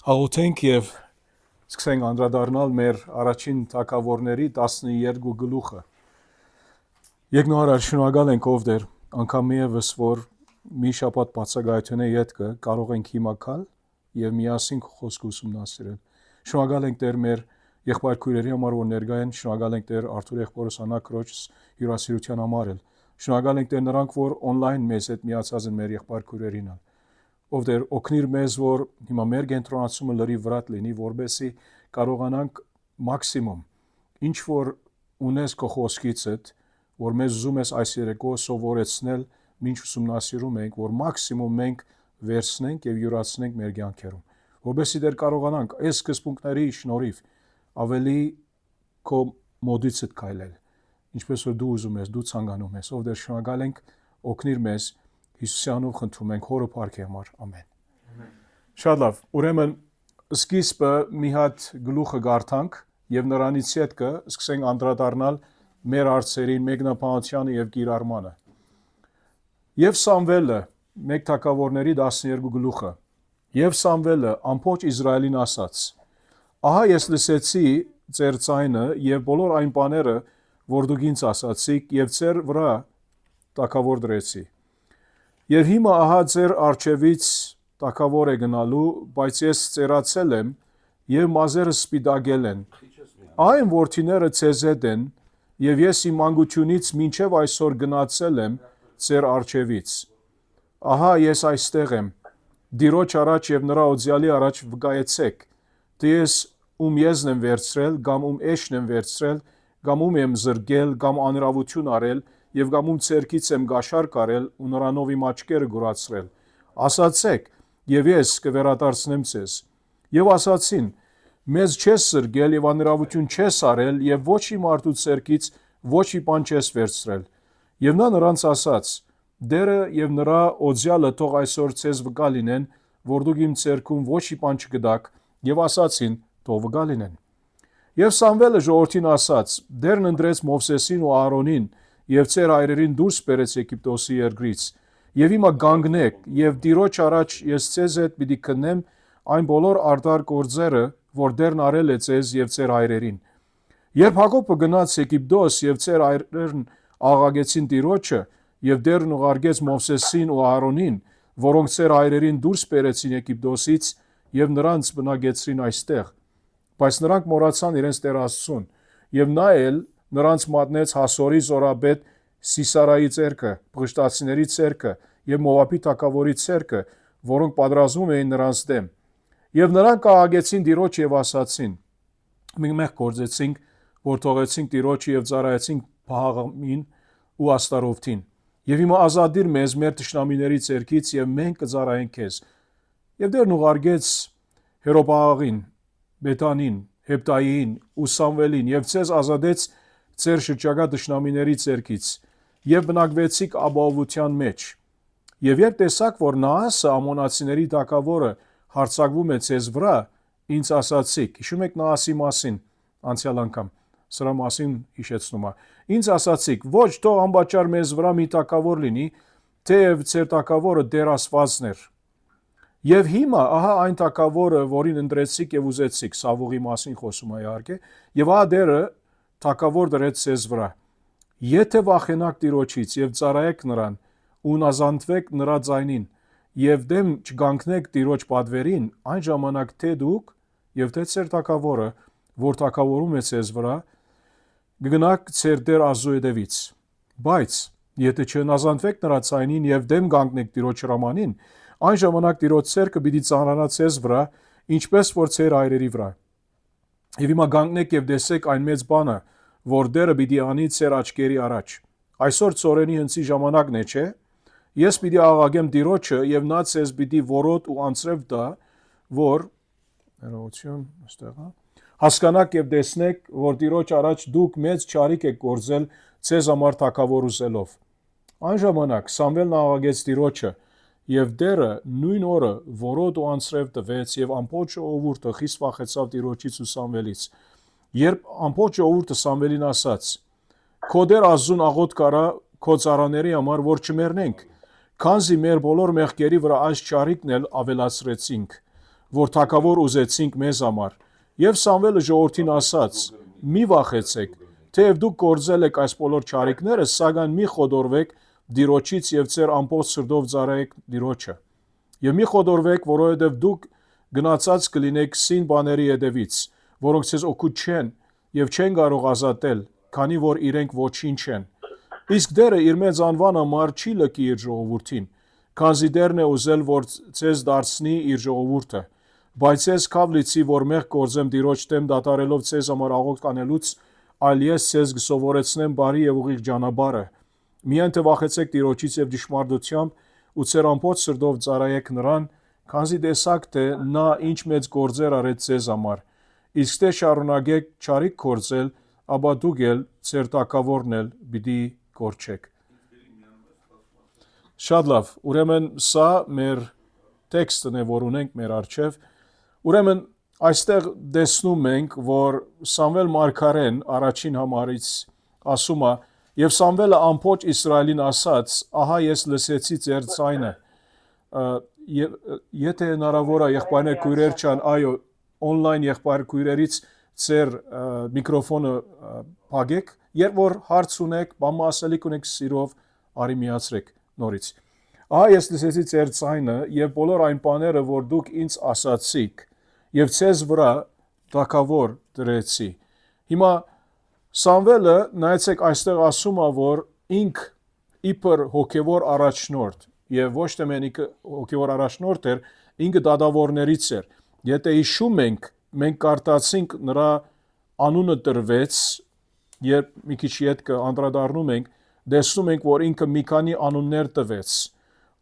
Աղոթենք եւ սկսենք անդրադառնալ մեր առաջին թագավորների 12 գլուխը։ Եկնորար շնորհակալ ենք ով դեր անգամ եւս որ մի շաբաթ բացակայությունը յետքը կարող ենք հիմա կալ եւ միասին խոսք ուսումնասիրել։ Շնորհակալ ենք Տեր մեր եղբայր քույրերի համար որ ներկա են, շնորհակալ ենք Տեր Արթուր եղբորս Անաքրոջ հյուրասիրության համար։ Շնորհակալ ենք Տեր նրանք որ on-line մեզ հետ միացած են մեր եղբայր քույրերին։ Ով դեր օգնիր մեզ որ հիմա մեր կենտրոնացումը լրի վրա լինի որբեսի կարողանանք մաքսիմում ինչ որ ունես քո խոսքիցդ որ մեզ ուզում ես այս երեկո սովորեցնել ինչ ուսումնասիրում ենք որ մաքսիմում մենք վերցնենք եւ յուրացնենք մեր կյանքերում որբեսի դեր կարողանանք այս սկզբունքների շնորհիվ ավելի քո մոդիցդ քայլել ինչպես որ դու ուզում ես դու ցանկանում ես ով դեր շնորհակալ ենք օգնիր մեզ Հիսուսի անունով խնդրում ենք հորը փառքի համար ամեն Շատ լավ ուրեմն սկիզբը մի հատ գլուխը գարթանք եւ նրանից հետո սկսենք անդրադառնալ մեր արծերին մեկնաբանությանը եւ կիրառմանը Եվ Սամվելը մեկ թագավորների 12 գլուխը Եվ Սամվելը ամբողջ Իսրայելին ասաց Ահա ես լսեցի ձեր ձայնը եւ բոլոր այն բաները որ դուք ինձ ասացիք եւ ձեր վրա թագավոր դրեցի Եվ հիմա ահա ձեր արջևից թագավոր է գնալու, բայց ես ծերացել եմ եւ մազերս սպիտակել են։ Այն որդիները ցեզ հետ են եւ ես իմ մանկությունից մինչեւ այսօր գնացել եմ ձեր արջևից։ Ահա ես այստեղ եմ։ Դիրոջ առաջ եւ նրա օձյալի առաջ վկայեցեք։ Թե ես ում եզն եմ վերցրել, կամ ում էշն եմ վերցրել, կամ ում եմ զրկել, կամ անիրավություն արել եւ կամ ում ցերքից եմ գաշար կարել ու նրանով իմ աչքերը գուրացրել ասացեք եւ ես կվերադարձնեմ ցեզ եւ ասացին մեզ չես զրկել եւ անիրավություն չես արել եւ ոչ մի մարդու ցերքից ոչ մի բան չես վերցրել եւ նա նրանց ասաց դերը եւ նրա օձյալը թող այսօր ցեզ վկա լինեն որ դուք իմ ցերքում ոչ մի բան չգտաք եւ ասացին թող վկա լինեն եւ Սամվելը ժողովրդին ասաց դերն ընտրեց Մովսեսին ու Ահարոնին Եվ ձեր հայրերին դուրս բերեց Եգիպտոսի երկրից, եւ հիմա գանգնեք, եւ Տիրոջ առաջ ես ձեզ հետ պիտի քննեմ այն բոլոր արդար գործերը, որ դերն արել է ձեզ եւ ձեր հայրերին։ Երբ Հակոբը գնաց Եգիպտոս եւ ձեր հայրերն աղաղեցին Տիրոջը, եւ դերն ուղարկեց Մովսեսին ու Ահարոնին, որոնք ձեր հայրերին դուրս բերեցին Եգիպտոսից եւ նրանց բնակեցրին այստեղ, բայց նրանք մոռացան իրենց Տեր Աստծուն, եւ նա էլ Նրանց մատնեց Հասորի զորաբեդ Սիսարայի ցերկը, Պղշտացիների ցերկը եւ Մովաբի թագավորի ցերկը, որոնք պատրաստվում էին նրանց դեմ։ Եվ նրանք աղաղեցին Տիրոջ եւ ասացին. Մենք մեղ գործեցինք, որ թողեցինք Տիրոջը եւ ծառայեցինք Բաղամին ու Աստարովթին։ Եվ հիմա ազատիր մեզ մեր ճշնամիների ցերկից եւ մենք կծառայենք քեզ։ Եվ դերն ուղարկեց Հերոբաղին, Բետանին, Հեպտային ու Սամվելին եւ ցեզ ազատեց Ձեր շրջակա ճշնամիների ցերկից եւ բնակվեցիք ապահովության մեջ եւ երբ տեսաք որ Նահասը ամոնացիների թագավորը հարձակվում է ցեզ վրա ինձ ասացիք հիշում եք Նահասի մասին անցյալ անգամ սրա մասին հիշեցնում եմ ինձ ասացիք ոչ թող անպատճառ մեզ վրա մի թագավոր լինի թեև ձեր թագավորը դեր Աստվածն էր եւ հիմա ահա այն թագավորը որին ընտրեցիք եւ ուզեցիք Սավուղի մասին խոսում է իհարկե եւ ահա դերը Թագավոր դրեց ձեզ վրա։ Եթե վախենաք Տիրոջից եւ ծառայեք նրան ու նազանթվեք նրա ձայնին եւ դեմ չգանքնեք Տիրոջ պատվերին, այն ժամանակ թե դուք եւ թե ձեր թագավորը, որ թագավորում է ձեզ վրա, կգնաք ձեր Տեր Աստծո հետևից։ Բայց եթե չնազանթվեք նրա ձայնին եւ դեմ գանքնեք Տիրոջ հրամանին, այն ժամանակ Տիրոջ ցերկը պիտի ծանրանա ձեզ վրա, ինչպես որ ձեր հայրերի վրա։ Եվ հիմա գանքնեք եւ տեսեք այն մեծ բանը, որ դերը պիտի անի ձեր աչքերի առաջ։ Այսօր ծորենի հնցի ժամանակն է, չէ՞։ Ես պիտի աղաղեմ Տիրոջը եւ նա ձեզ պիտի որոտ ու անձրև տա, որ ներողություն, այստեղ է։ Հասկանաք եւ տեսնեք, որ Տիրոջ առաջ դուք մեծ չարիք եք գործել ձեզ համար թագավոր ուզելով։ Այն ժամանակ Սամվելն աղաղեց Տիրոջը Եվ դերը նույն օրը որոտ ու անձրև տվեց եւ ամբողջ ժողովուրդը խիստ վախեցավ Տիրոջից ու Սամվելից։ Երբ ամբողջ ժողովուրդը Սամվելին ասաց. Քո դեր Աստծուն աղոթք արա քո ծառաների համար որ չմեռնենք, Քանզի մեր բոլոր մեղքերի վրա այս ճարիքն էլ ավելացրեցինք, որ թակավոր ուզեցինք մեզ համար, եւ Սամվելը ժողովրդին ասաց. մի վախեցեք, թեև դուք գործել եք այս բոլոր ճարիքները, սակայն մի խոդորվեք Տիրոջից եւ ձեր ամբողջ սրտով ծառայեք Տիրոջը։ Եվ մի խոդորվեք, որովհետեւ դուք գնացած կլինեք սին բաների հետևից, որոնք ցեզ օգուտ չեն եւ չեն կարող ազատել, քանի որ իրենք ոչինչ են։ Իսկ դերը իր մեծ անվան համար չի լքի իր ժողովրդին, քանզի դերն է ուզել, որ ցեզ դարձնի իր ժողովուրդը, բայց ես քավ լիցի, որ մեղք գործեմ Տիրոջ դեմ դատարելով ցեզ համար աղոթք անելուց, այլ ես ցեզ կսովորեցնեմ բարի եւ ուղիղ ճանապարհը։ Միայն թե վախեցեք Տիրոջից եւ ճշմարտությամբ ու ձեր ամբողջ սրտով ծառայեք նրան, քանզի տեսաք թե նա ինչ մեծ գործեր արեց ձեզ համար։ Իսկ թե շարունակեք ճարիք գործել, ապա դուք էլ ձեր տակավորն էլ պիտի կորչեք։ Շատ լավ, ուրեմն սա մեր տեքստն է, որ ունենք մեր առջև։ Ուրեմն այստեղ տեսնում ենք, որ Սամվել մարգարեն առաջին համարից ասում է, եւ Սամվելը ամբողջ Իսրայելին ասաց. ահա ես լսեցի ձեր ձայնը։ Եթե հնարավոր է եղբայրներ քույրեր չան, այո, on-line եղբայր քույրերից ձեր միկրոֆոնը փակեք, երբ որ հարց ունեք, բան ասելիք ունեք, սիրով արի միացրեք նորից։ Ահա ես լսեցի ձեր ձայնը եւ բոլոր այն բաները, որ դուք ինձ ասացիք, եւ ցեզ վրա թակավոր դրեցի։ Հիմա Սամվելը, նայեցեք, այստեղ ասում է, որ ինք իբր հոգևոր առաջնորդ եւ ոչ թե մենիկ հոգևոր առաջնորդ էր, ինքը դատավորներից էր։ Եթե հիշում ենք, մենք կարդացինք նրա անունը տրվեց, երբ մի քիչ հետ անդրադառնում ենք, տեսնում ենք, որ ինքը մի քանի անուններ տվեց։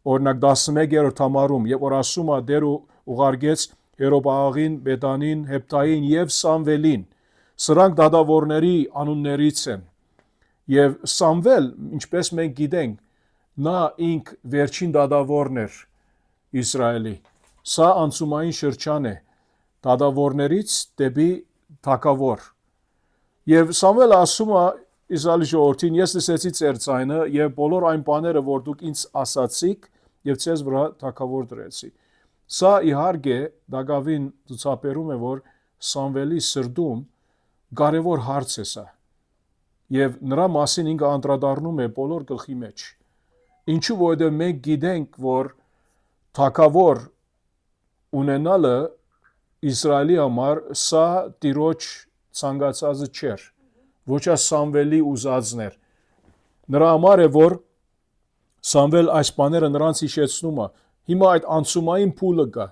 Օրինակ 11-րդ համարում, երբ որ ասում է դեր ուղարկեց Երոբաղին, Բեդանին, Հեպտային եւ Սամվելին, սրանք դատավորների անուններից են։ Եվ Սամվել, ինչպես մենք գիտենք, նա ինք վերջին դատավորն էր Իսրայելի։ Սա անցումային շրջան է դատավորներից դեպի թակավոր։ Եվ Սամվելը ասում է Իսրայելի ժողովրդին. ես լսեցի ձեր ձայնը եւ բոլոր այն բաները, որ դուք ինձ ասացիք եւ ցեզ վրա թակավոր դրեցի։ Սա իհարկե դակավին ցուցաբերում է, որ Սամվելի սրտում կարևոր հարց է սա։ Եվ նրա մասին ինքը անդրադառնում է բոլոր գլխի մեջ։ Ինչու որովհետև մենք գիտենք, որ թակավոր ունենալը Իսրայելի համար սա Տիրոջ ցանկացածը չէր, ոչ է Սամվելի ուզածն էր։ Նրա համար է, որ Սամվել այս բաները նրանց հիշեցնում է։ Հիմա այդ անցումային փուլը կա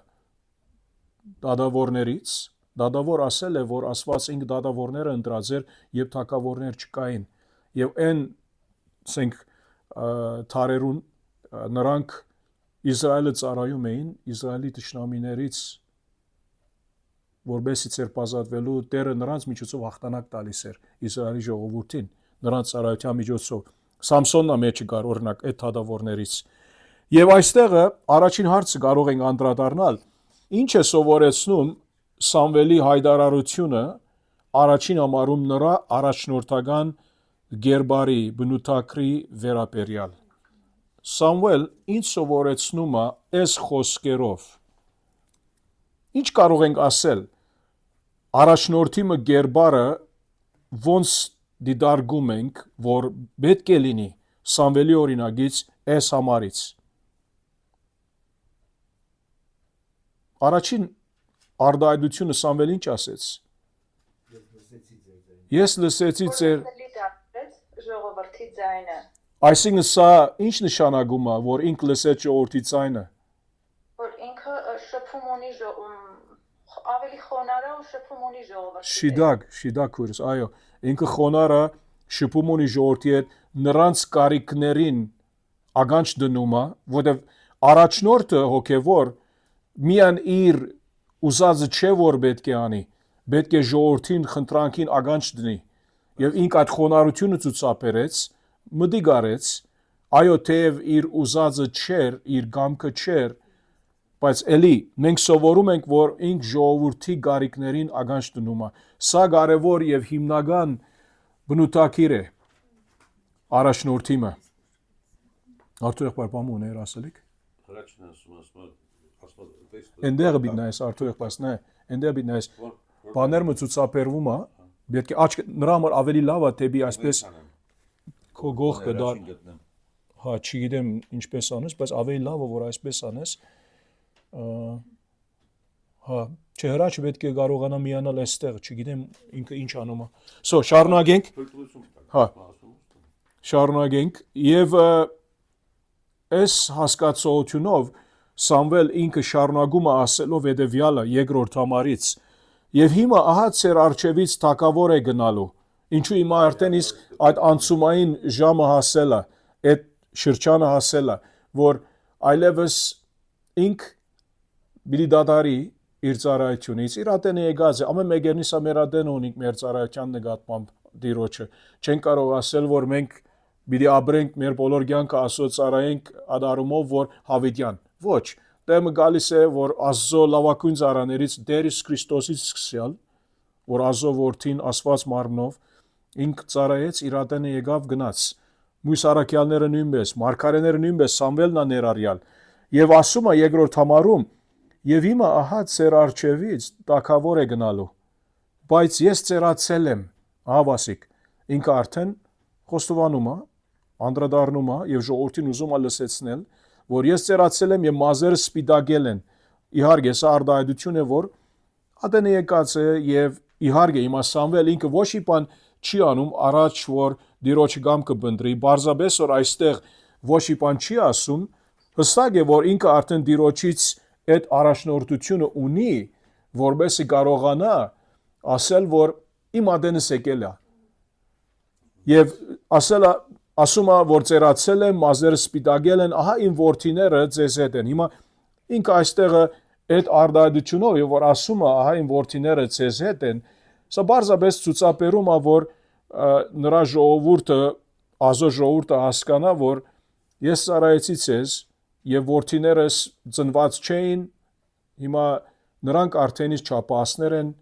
դատավորներից, դատավոր ասել է, որ Աստված ինքը դատավորները ընտրած էր, եւ թակավորներ չկային։ Եվ այն, ասենք, թարերուն նրանք Իսրայելը ծառայում էին Իսրայելի թշնամիներից, որբեսի ցերպազատվելու Տերը նրանց միջոցով հաղթանակ տալիս էր Իսրայելի ժողովրդին, նրանց ծառայության միջոցով։ Սամսոնն է մեջը կար օրինակ այդ դատավորներից։ Եվ այստեղը առաջին հարցը կարող ենք անդրադառնալ, ինչ է սովորեցնում Սամվելի հայտարարությունը առաջին համարում նրա առաջնորդական գերբարի բնութագրի վերաբերյալ։ Սամվել ինչ սովորեցնում է այս խոսքերով։ Ինչ կարող ենք ասել առաջնորդի գերբարը ոնց դիտարկում ենք, որ պետք է լինի Սամվելի օրինագից այս համարից։ Առաջին արտահայտությունը Սամվելին ինչ ասեց։ Ես լսեցի ձեր ժողովրդի ձայնը։ Այսինքն սա ինչ նշանակում է, որ ինք լսեց ժողովրդի ձայնը։ Որ ինքը շփում ունի ավելի խոնարհ ու շփում ունի ժողովրդի հետ։ Շիդակ քուրս, այո, ինքը խոնարհ է, շփում ունի ժողովրդի հետ, նրանց կարիքներին ականջ դնում է, որտեղ առաջնորդը հոգևոր միան իր ուզածը չէ, որ պետք է անի, պետք է ժողովրդին խնդրանքին ականջ դնի։ Եվ ինք այդ խոնարհությունը ցուցաբերեց, մտիկ արեց, այո, թեև իր ուզածը չէր, իր գամքը չէր, բայց էլի մենք սովորում ենք, որ ինք ժողովրդի կարիքներին ականջ դնում է։ Սա կարևոր եւ հիմնական բնութագիր է առաջնորդիմը։ Արդու եղբայր բամ ուներ ասելիք։ Հրաչն ասում Էնդեղը բիտ նայես արդու եղբայրս նայ, էնդեղը բիտ նայես բաներ մը ցուցաբերվում է, պետք է աչք նրա համար ավելի լավ է դեպի այսպես քո գողքը դա հա չգիտեմ ինչպես անես, բայց ավելի լավ է որ այսպես անես։ Հա, չէ հրաչը պետք է կարողանա միանալ այստեղ, չգիտեմ ինքը ինչ անում է։ So, շարունակենք։ Հա։ Շարունակենք եւ այս հասկացությունով Սամվել ինքը շարունակում է ասելով հետևյալը երկրորդ համարից եւ հիմա ահա ծեր արչեվից թակավոր է գնալու ինչու հիմա արդեն իսկ այդ անցումային ժամը հասել է այդ շրջանը հասել է որ այլևս ինք բիլի դադարի իր ծառայությունից իր ատենը եկած է ամեն մեկերնից է մեր ատենը ունենք մեր ծառայության նկատմամբ դիրոջը չեն կարող ասել որ մենք Բիդի ապրենք մեր բոլոր կյանքը Աստծո ծառայենք ադարումով որ հավիտյան ոչ դեմը գալիս է որ Աստծո լավագույն ծառաներից Տեր Քրիստոսից սկսյալ որ Աստծո որդին Աստված մարմնով ինք ծառայեց իր ատենը եկավ գնաց մյուս առաքյալները նույնպես մարգարեները նույնպես Սամվելն է ներառյալ եւ ասում է երկրորդ համարում եւ հիմա ահա ծեր արչեվից տակավոր է գնալու բայց ես ծերացել եմ հավասիկ ինքը արդեն խոստովանում է անդրադառնում է եւ ժողովրդին ուզում է լսեցնել որ ես ծերացել եմ եւ մազերը սպիտակել են իհարկե սա արդայություն է որ ատենը եկած է եւ իհարկե հիմա Սամվել ինքը ոչ մի բան չի անում առաջ որ դիրոջ գամքը բնդրի բարձաբես որ այստեղ ոչ մի բան չի ասում հստակ է որ ինքը արդեն դիրոջից այդ առաջնորդությունը ունի որբեսի կարողանա ասել որ իմ ատենս եկել է եւ ասում է որ ծերացել եմ մազերը սպիտակել են ահա իմ որդիները ձեզ հետ են հիմա ինքը այստեղ այդ արդայությունով եւ որ ասում է ահա իմ որդիները ձեզ հետ են սա բարձրապես ցուցաբերում է որ նրա ժողովուրդը Աստծո ժողովուրդը հասկանա որ ես ծառայեցի ձեզ եւ որդիներս ծնված չէին հիմա նրանք արդեն իսկ չափասներ են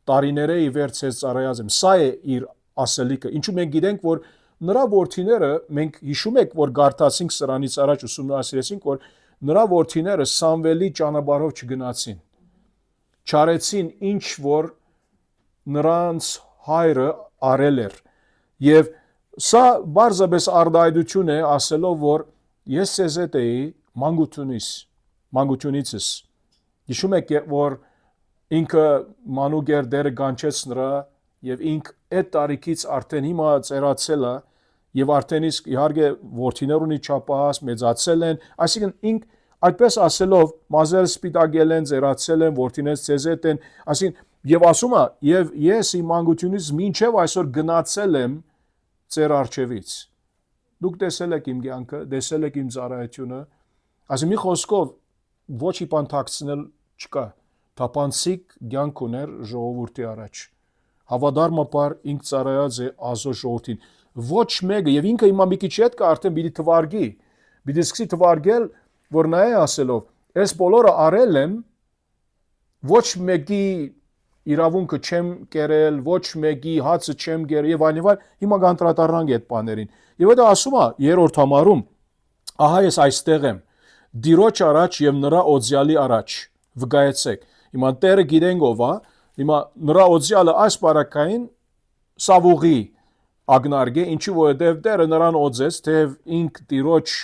տարիները ի վերջ ես ծառայած եմ սա է իր ասելիքը ինչու մենք գիտենք որ նրա որդիները մենք հիշում եք որ գարտացինք սրանից առաջ ուսումնասիրեցինք որ նրա որդիները Սամվելի ճանապարհով չգնացին չարեցին ինչ որ նրանց հայրը արել էր եւ սա բարձրապես արդայություն է ասելով որ ես ցեզ հետ էի մանկությունիցս հիշում եք որ ինքը մանուկեր դերը կանչեց նրա եւ ինք այդ տարիքից արդեն հիմա ծերացել է եւ արդեն իսկ իհարկե որդիներ ունի չափահաս մեծացել են այսինքն ինք այդպես ասելով մազերը սպիտակել են ծերացել են որդիներս ցեզ հետ են այսինքն եւ ասում է եւ ես իմ մանկությունից մինչեւ այսօր գնացել եմ ծեր արչեվից դուք տեսել եք իմ կյանքը տեսել եք իմ ծառայությունը այսինքն մի խոսքով ոչ մի բան թաքցնել չկա թափանցիկ կյանք ուներ ժողովրդի առաջ հավատարմաբար ինք ծառայած է Աստծո ժողովրդին ոչ մեկը եւ ինքը հիմա մի քիչ հետ կա արդեն պիտի թվարգի պիտի սկսի թվարգել որ նա է ասելով այս բոլորը արել եմ ոչ մեկի իրավունքը չեմ կերել ոչ մեկի հացը չեմ կերել եւ այլն հիմա կանտրատարանք այդ բաներին եւ դա ասում է երրորդ համարում ահա ես այստեղ եմ դիրոջ առաջ եւ նրա օձյալի առաջ վկայեցեք հիմա Տերը գիտենք ով է հիմա նրա օձյալը այս բարակային Սավուղի ագնարգե ինչի որովհետև Տերը նրան օձեց թեև ինք դիրոջ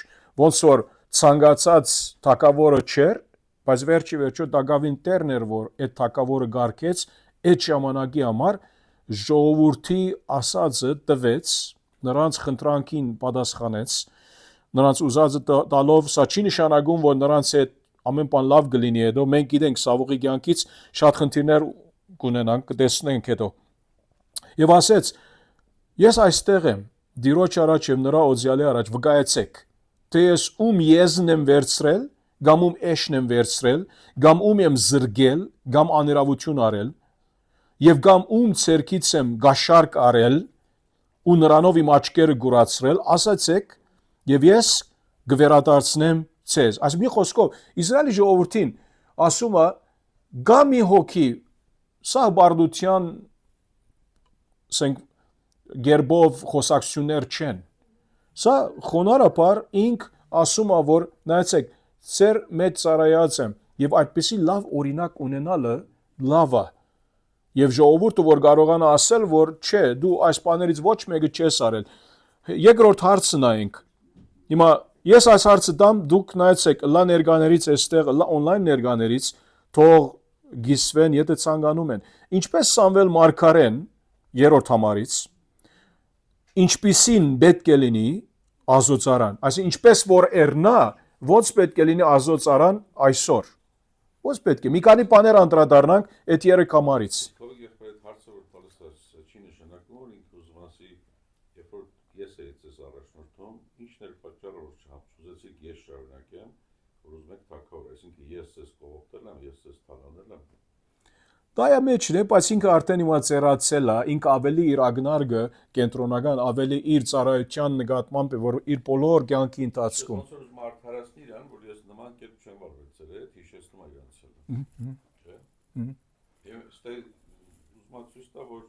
ոնց որ ցանկացած թակավորը չէր բայց վերջի Դագավին Տերն էր որ այդ թակավորը գարկեց այդ ժամանակի համար ժողովրդի ասածը տվեց նրանց խնդրանքին պատասխանեց նրանց ուզածը տալով սա չի նշանակում որ նրանց այդ ամեն բան լավ կլինի հետո մենք գիտենք Սավուղի կյանքից շատ խնդիրներ կունենանք կտեսնենք հետո եւ ասեց ես այստեղ եմ դիրոջ առաջ եւ նրա օձյալի առաջ վկայեցեք թե ես ում եզն եմ վերցրել կամ ում էշն եմ վերցրել կամ ում եմ զրգել կամ աներավություն արել եւ կամ ում ցերքից եմ գաշարք արել ու նրանով իմ աչքերը գուրացրել ասացեք եւ ես գվերադարձնեմ ցեզ այս մի խոսքով Իսրայելի ժողովրդին ասում է գա մի հոգի սա բարդության ասենք գերբով խոսակցություններ չեն սա խոնարհաբար ինք ասում է, որ նայեցեք, ծեր մեծ ծառայած եմ եւ այդպիսի լավ օրինակ ունենալը լավ է։ Եվ ժողովուրդը որ կարողանա ասել, որ չէ, դու այս բաներից ոչ մեկը չես արել։ Երկրորդ հարցը նայենք։ Հիմա ես այս հարցը դամ, դուք նայեցեք, լա ներկաներից այստեղ, լա on-line ներկաներից թող գիսվեն, եթե ցանկանում են։ Ինչպես Սամվել Մարգարեն երրորդ համարից, ինչպիսին պետք է լինի ազոծարան, այսինքն ինչպես որ էրնա, ո՞նց պետք է լինի ազոծարան այսօր։ Ո՞նց պետք է։ Մի քանի բաներ անդրադառնանք այդ երեք համարից։ Քովիկ երբ այդ հարցը որ տալիս ես չի նշանակում որ ինքը ուզում ասի երբ որ ես էի ցես առաջնորդում ինչն էր պատճառը որ չհապցուցեցիք ես շարունակեմ որ ուզում եք թակավոր այսինքն ես ցես կողոպտել եմ ես ցես թալանել եմ Դա է մեջն է, բայց ինքը արդեն հիմա ծերացել է, ինքը ավելի իր ագնարգը կենտրոնական, ավելի իր ծառայության նկատմամբ է, որ իր բոլոր կյանքի ընթացքում։ Ոնց որ ուզում արդարացնի իրան, որ ես նման կերպ չեմ վարվել հետ, հիշեցնում եմ իրանցել։ Չէ՞։ Եվ ստե ուզում ցույց տա, որ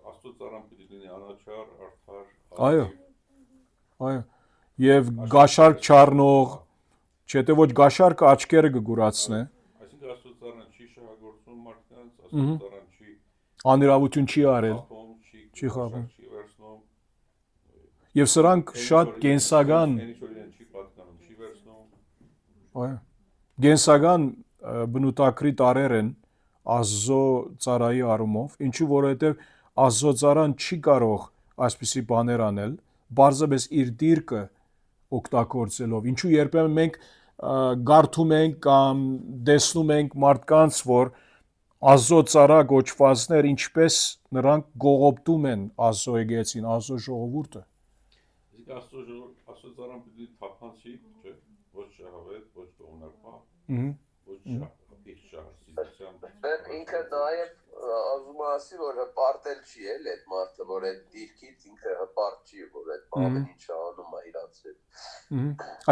Աստծո ծառան պիտի լինի անաչառ, արդար։ Այո։ Այո։ Եվ գաշարք չառնող, չէ՞ թե ոչ գաշարկը աչքերը կգուրացնե։ Այսինքն Աստծո ծառան չի շահագործում մարդկանց, Աստծո ծառան չի Անիրավություն չի արել։ չի խաղում, չի վերցնում։ Եվ սրանք շատ կենսական Ինչ որ իրեն չի պատկանում, չի վերցնում։ Այո։ Գենսական բնութագրի տարեր են Աստծո ծառայի առումով, ինչու որովհետև Աստծո ծառան չի կարող այսպիսի բաներ անել, բարձրապես իր դիրքը օգտագործելով։ Ինչու երբեմն մենք գարթում ենք կամ տեսնում ենք մարդկանց, որ Աստծո ծառա գոչվածներ ինչպես նրանք գողոպտում են Աստծո եկեղեցին, Աստծո ժողովուրդը։ Իսկ Աստծո ծառան պիտի թափանցի, չէ՞, ոչ շահավետ, ոչ տողնապահ, ոչ շահասիրության։ Ինքը նաև ասում ասի, որ հպարտել չի էլ այդ մարդը, որ այդ դիրքից ինքը հպարտ չի, որ այդ բանը ինչ անում է իրանց հետ։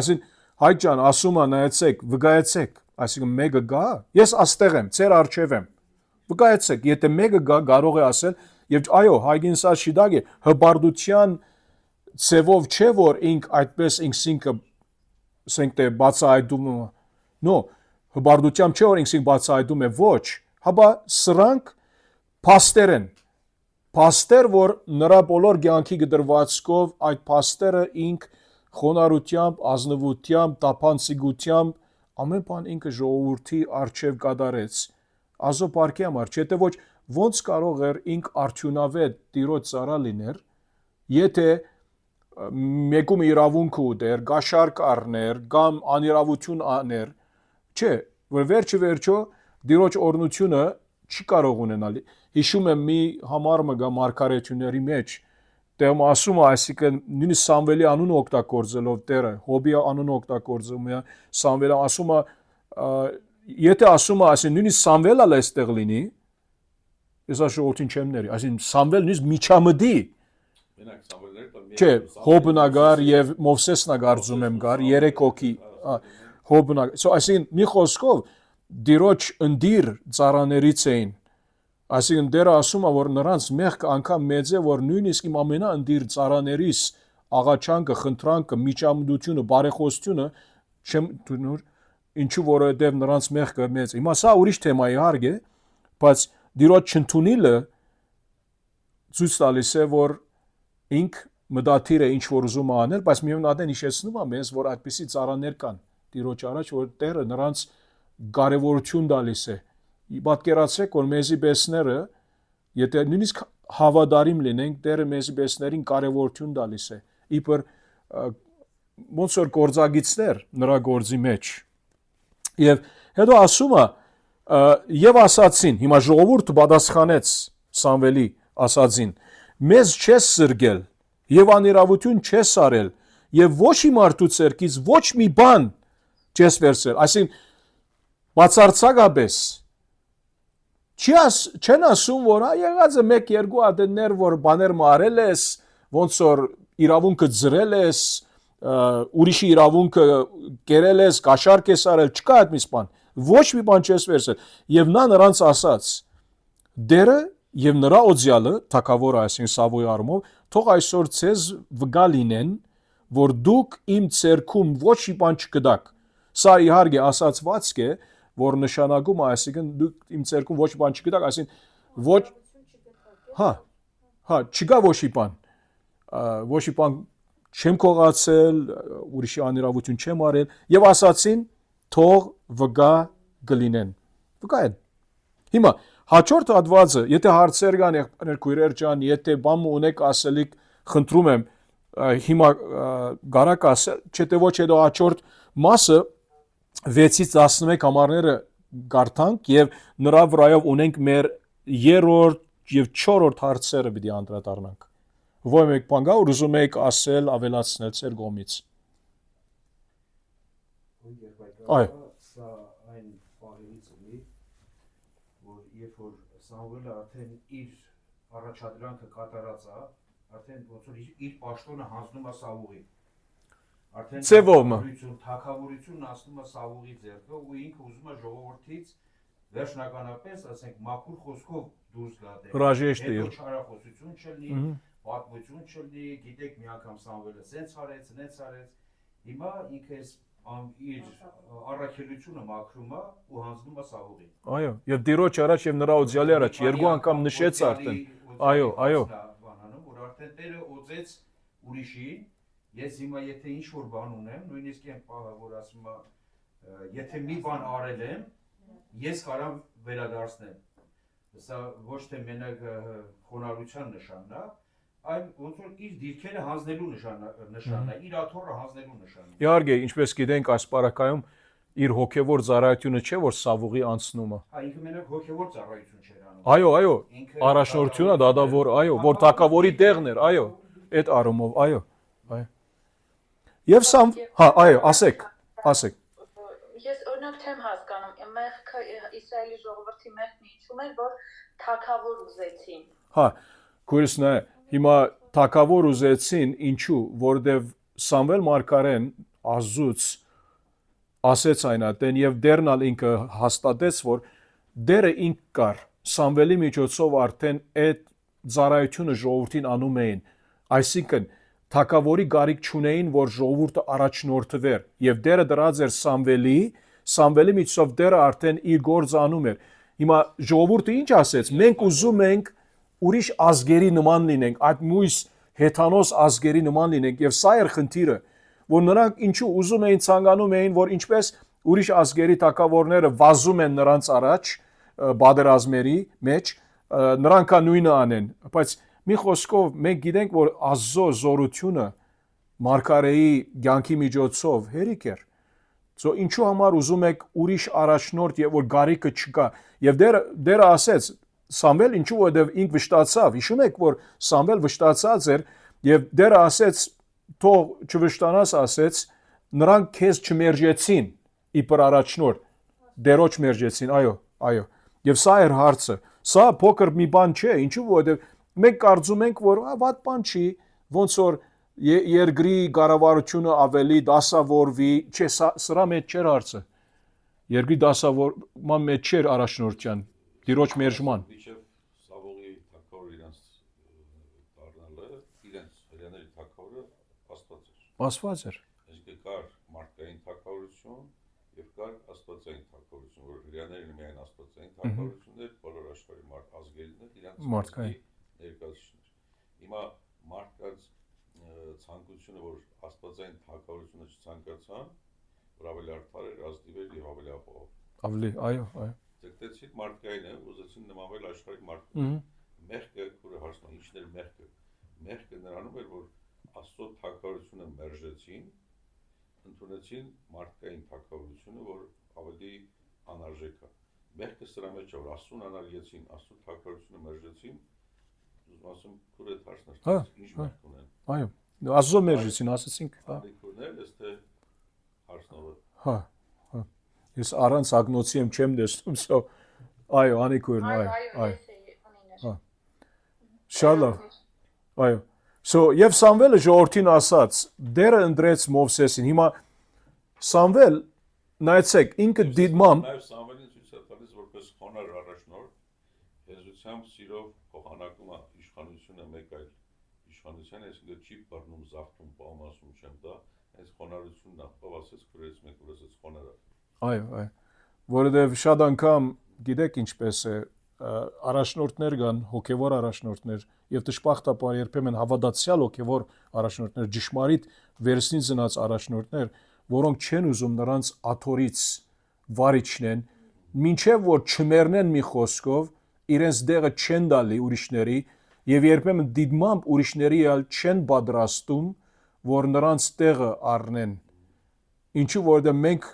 Այսինքն հայ ջան ասում է նայեցեք, վկայեցեք, այսինքն մեկը գա, ես աստեղ եմ, ծեր արջև եմ։ Վկայեցեք, եթե մեկը գա, կարող է ասել, եւ այո, Հայգինսա շիդագ է, հպարտության ծևով չէ, որ ինք այդպես ինքսինքը ասենք թե բացահայտում է։ No, հպարտությամբ չէ, որ ինքսինք բացահայտում է, ոչ, հաբա սրանք փաստեր են։ Փաստեր, որ նրա բոլոր կյանքի գդրվածքով այդ փաստերը ինք խոնարհությամբ, ազնվությամբ, տափանցիկությամբ ամեն բան ինքը ժողովրդի արչև կատարեց։ Աստծո բարքի համար, չէ՞ թե ոչ ոնց կարող էր ինք արդյունավետ տիրոջ ծառա լիներ, եթե մեկում իրավունք ուտեր, գաշարք առներ, կամ անիրավություն աներ, չէ, որ վերջը վերջո տիրոջ օրհնությունը չի կարող ունենալ։ Հիշում եմ մի համար մգա մարգարեությունների մեջ, տեղում ասում է, այսինքն նույնիսկ Սամվելի անունը օգտագործելով Տերը, Հոբի անունը օգտագործում է, Սամվելը ասում է, եթե ասում է, այսինքն նույնիսկ Սամվելը այստեղ լինի, ես աշողություն չեմ ների, այսինքն Սամվել նույնիսկ միջամդի, չէ, Հոբնագար եւ Մովսեսնագարձում եմ գար, երեք հոգի, Հոբնագար, այսինքն մի խոսքով դիրոջ ընդիր ծառաներից էին, այսինքն Տերը ասում է, որ նրանց մեղքը անգամ մեծ է, որ նույնիսկ իմ ամենաընդիր ծառաներիս աղաչանքը, խնդրանքը, միջամդությունը, բարեխոսությունը չեմ դնոր, ինչու որովհետև նրանց մեղքը մեծ է։ Հիմա սա ուրիշ թեմա իհարկե, բայց դիրոջ չընդունիլը ցույց տալիս է, որ ինք մտադիր է ինչ որ ուզում է անել, բայց միևնույն հիշեցնում է մեզ, որ այդպիսի ծառաներ կան Տիրոջ առաջ, որ Տերը նրանց կարևորություն տալիս է։ Պատկերացրեք, որ մեզի բեսները, եթե նույնիսկ հավատարիմ լինենք, Տերը մեզի բեսներին կարևորություն տալիս է։ Իբր ոնց որ գործագիցներ նրա գործի մեջ։ Եվ հետո ասում է, եւ ասացին, հիմա ժողովուրդը պատասխանեց Սամվելի ասածին, մեզ չես սրգել եւ անիրավություն չես արել եւ ոչ մի մարդու ցերկից ոչ մի բան չես վերցրել, այսինքն բացարձակապես չեն ասում, որ եղած է 1-2 ադեններ, որ բաներ մարել ես, ոնց որ իրավունքը ծրել ես, ուրիշի իրավունքը կերել ես, կաշառք ես արել, չկա այդպես բան, ոչ մի բան չես վերցրել, եւ նա նրանց ասաց. Դերը եւ նրա օձյալը, թակավորը, այսինքն Սավոյի առումով, թող այսօր ցեզ վգա լինեն, որ դուք իմ ցերքում ոչ մի բան չկդաք։ Սա իհարկե ասացվածք է, որ նշանակում է, այսինքն դուք իմ ցերքում ոչ մի բան չկդաք, այսինքն ոչ հա, չկա ոչ մի բան։ Ոչ մի բան չեմ կողացել, ուրիշի անիրավություն չեմ արել եւ ասացին թող վկա գլինեն։ Վկա են։ Հիմա հաջորդ հատվածը, եթե հարցեր կան եղբայրներ քույրեր ջան, եթե բան ունեք ասելիք, խնդրում եմ հիմա գարակ ասել, չէ՞ թե ոչ հետո հաջորդ մասը 6-ից 11 համարները գարտանք եւ նրա վրայով ունենք մեր 3-րդ եւ 4-րդ հարցերը պիտի անդրադառնանք։ Ո՞ր մեկ բան կա, որ ուզում եք ասել, ավելացնել ձեր կողմից։ Այո։ Սա այն բաներից ունի, որ երբ որ Սամվելը արդեն իր առաջադրանքը կատարած է, արդեն ոնց որ իր պաշտոնը հանձնում է Սավուղի։ Արդեն թագավորությունն ասնում է Սավուղի ձեռքը ու ինքը ուզում է ժողովրդից վերջնականապես, ասենք, մաքուր խոսքով դուրս գա դեպի։ Հրաժեշտ է։ Հետո չարախոսություն չլինի, պատմություն չլինի, գիտեք մի անգամ Սամվելը սենց արեց, նենց արեց։ Հիմա ինքը իր առաքելությունը մաքրում է ու հանձնում է Սավուղին։ Այո, եւ Տիրոջ առաջ եւ նրա օձյալի առաջ երկու անգամ նշեց արդեն։ Այո, այո։ Որ արդեն Տերը օձեց ուրիշին, ես հիմա եթե ինչ որ բան ունեմ, նույնիսկ այն պահը, որ ասում է, եթե մի բան արել եմ, ես կարամ վերադարձնեմ։ Սա ոչ թե մենակ խոնարհության նշանն է, այլ ոնց որ իր դիրքերը հանձնելու նշանն է, իր աթոռը հանձնելու նշանն է։ Իհարկե, ինչպես գիտենք, այս պարակայում իր հոգևոր ծառայությունը չէ, որ Սավուղի անցնում է։ Ինքը մենակ հոգևոր ծառայություն չէր անում։ Այո, այո, առաջնորդությունը դադավոր, այո, որ թակավորի տեղն էր, այո, այդ առումով, այո, այո։ Եվ սա, հա, այո, ասեք։ Ես օրինակ չեմ հասկանում, մեղքը Իսրայելի ժողովրդի մեղքն ինչու էր, որ թագավոր ուզեցին։ Հա, քույրս նայ, հիմա թագավոր ուզեցին, ինչու, որովհետև Սամվել մարգարեն Աստծուց ասեց այն այդեն եւ դերնալ ինքը հաստատեց, որ դերը ինք կար Սամվելի միջոցով արդեն այդ ծառայությունը ժողովրդին անում էին, այսինքն թագավորի գարիք չունեին, որ ժողովուրդը առաջնորդվեր եւ դերը դրած էր Սամվելի միջոցով դերը արդեն իր գործը անում էր։ Հիմա ժողովուրդը ինչ ասեց, մենք ուզում ենք ուրիշ ազգերի նման լինենք, այդ մույս հեթանոս ազգերի նման լինենք եւ սա էր խնդիրը, որ նրանք ինչու ուզում էին ցանկանում էին, որ ինչպես ուրիշ ազգերի թագավորները վազում են նրանց առաջ բادرազմերի մեջ, նրանք կա նույնը անեն, բայց մի խոսքով մենք գիտենք, որ Աստծո զորությունը մարգարեի կյանքի միջոցով հերիք էր։ So ինչու համար ուզում եք ուրիշ առաջնորդ եւ որ գարիկը չկա եւ դերը ասեց Սամվել ինչու որտեվ ինք վշտացավ հիշում եք որ Սամվել վշտացած էր եւ դերը ասեց թող չվշտանաս ասեց նրանք քեզ չմերժեցին իբր առաջնորդ դերոջ մերժեցին այո եւ սա էր հարցը սա փոքր մի բան չէ ինչու որտեվ մենք կարծում ենք որ վատ բան չի ոնց որ երկրի կառավարությունը ավելի դասավորվի չէ սրա մեջ չէր հարցը երկրի դասավորման մեջ չէր առաջնորդյան դիրոջ մերժման Միջև Սավուղի թագավորը իրենց դառնալը իրենց հրյաների թագավորը Աստված էր այսինքն կար մարդկային թագավորություն եւ կար աստվածային թագավորություն որ հրյաներն միայն աստվածային թագավորություններ բոլոր աշխարհի ազգերին իրենց մարդկային ներկայացուցիչներ հիմա մարդկած ցանկությունը որ աստվածային թագավորությունը չցանկացան որ ավելի արդար էր ազնիվ էր եւ ավելի ապահով ավելի այո Դեկտեցին մարդկայինը ուզեցին նմանվել աշխարհի մարդկային մեղքը որը հարցնում ինչն էր մեղքը նրանում էր որ Աստծո թագավորությունը մերժեցին ընդունեցին մարդկային թագավորությունը որ ավելի անարժեք է մեղքը սրա մեջ է որ Աստծուն անարգեցին Աստծո թագավորությունը մերժեցին ուզում ասում քուր է հարցներ ինչ մեղք ունեն այո Աստծո մերժեցին ասեցինք Ալիքուրներ ըստ հարցնողը հա Ես առանց ագնոցի եմ չեմ տեսնում, so այո, անիկուրն, այո։ Շատ լավ։ Այո։ So եւ Սամվելը ժողովրդին ասաց, դերը ընդրեց Մովսեսին։ Հիմա Սամվել նայեցեք, ինքը դիտմամբ Նաեւ Սամվելին ցույց է տալիս որպես խոնար առաջնորդ, հեզությամբ սիրով փոխանակում է իշխանությունը մեկ այլ իշխանության, այսինքն չի բռնում զախտում պալմասում չեմ դա, այս խոնարհությունն է, բավասես քրես մեկ ուրես խոնարհ։ Այո, որովհետև շատ անգամ գիտեք ինչպես է առաջնորդներ կան, հոգևոր առաջնորդներ եւ դժբախտաբար երբեմն հավատացյալ հոգևոր առաջնորդներ, ճշմարիտ վերստին ծնած առաջնորդներ, որոնք չեն ուզում նրանց աթորից վարիչնեն, մինչև որ չմեռնեն մի խոսքով, իրենց դեղը չեն տալի ուրիշների եւ երբեմն դիտմամբ ուրիշների չեն պատրաստում, որ նրանց տեղը առնեն։ Ինչու որովհետև մենք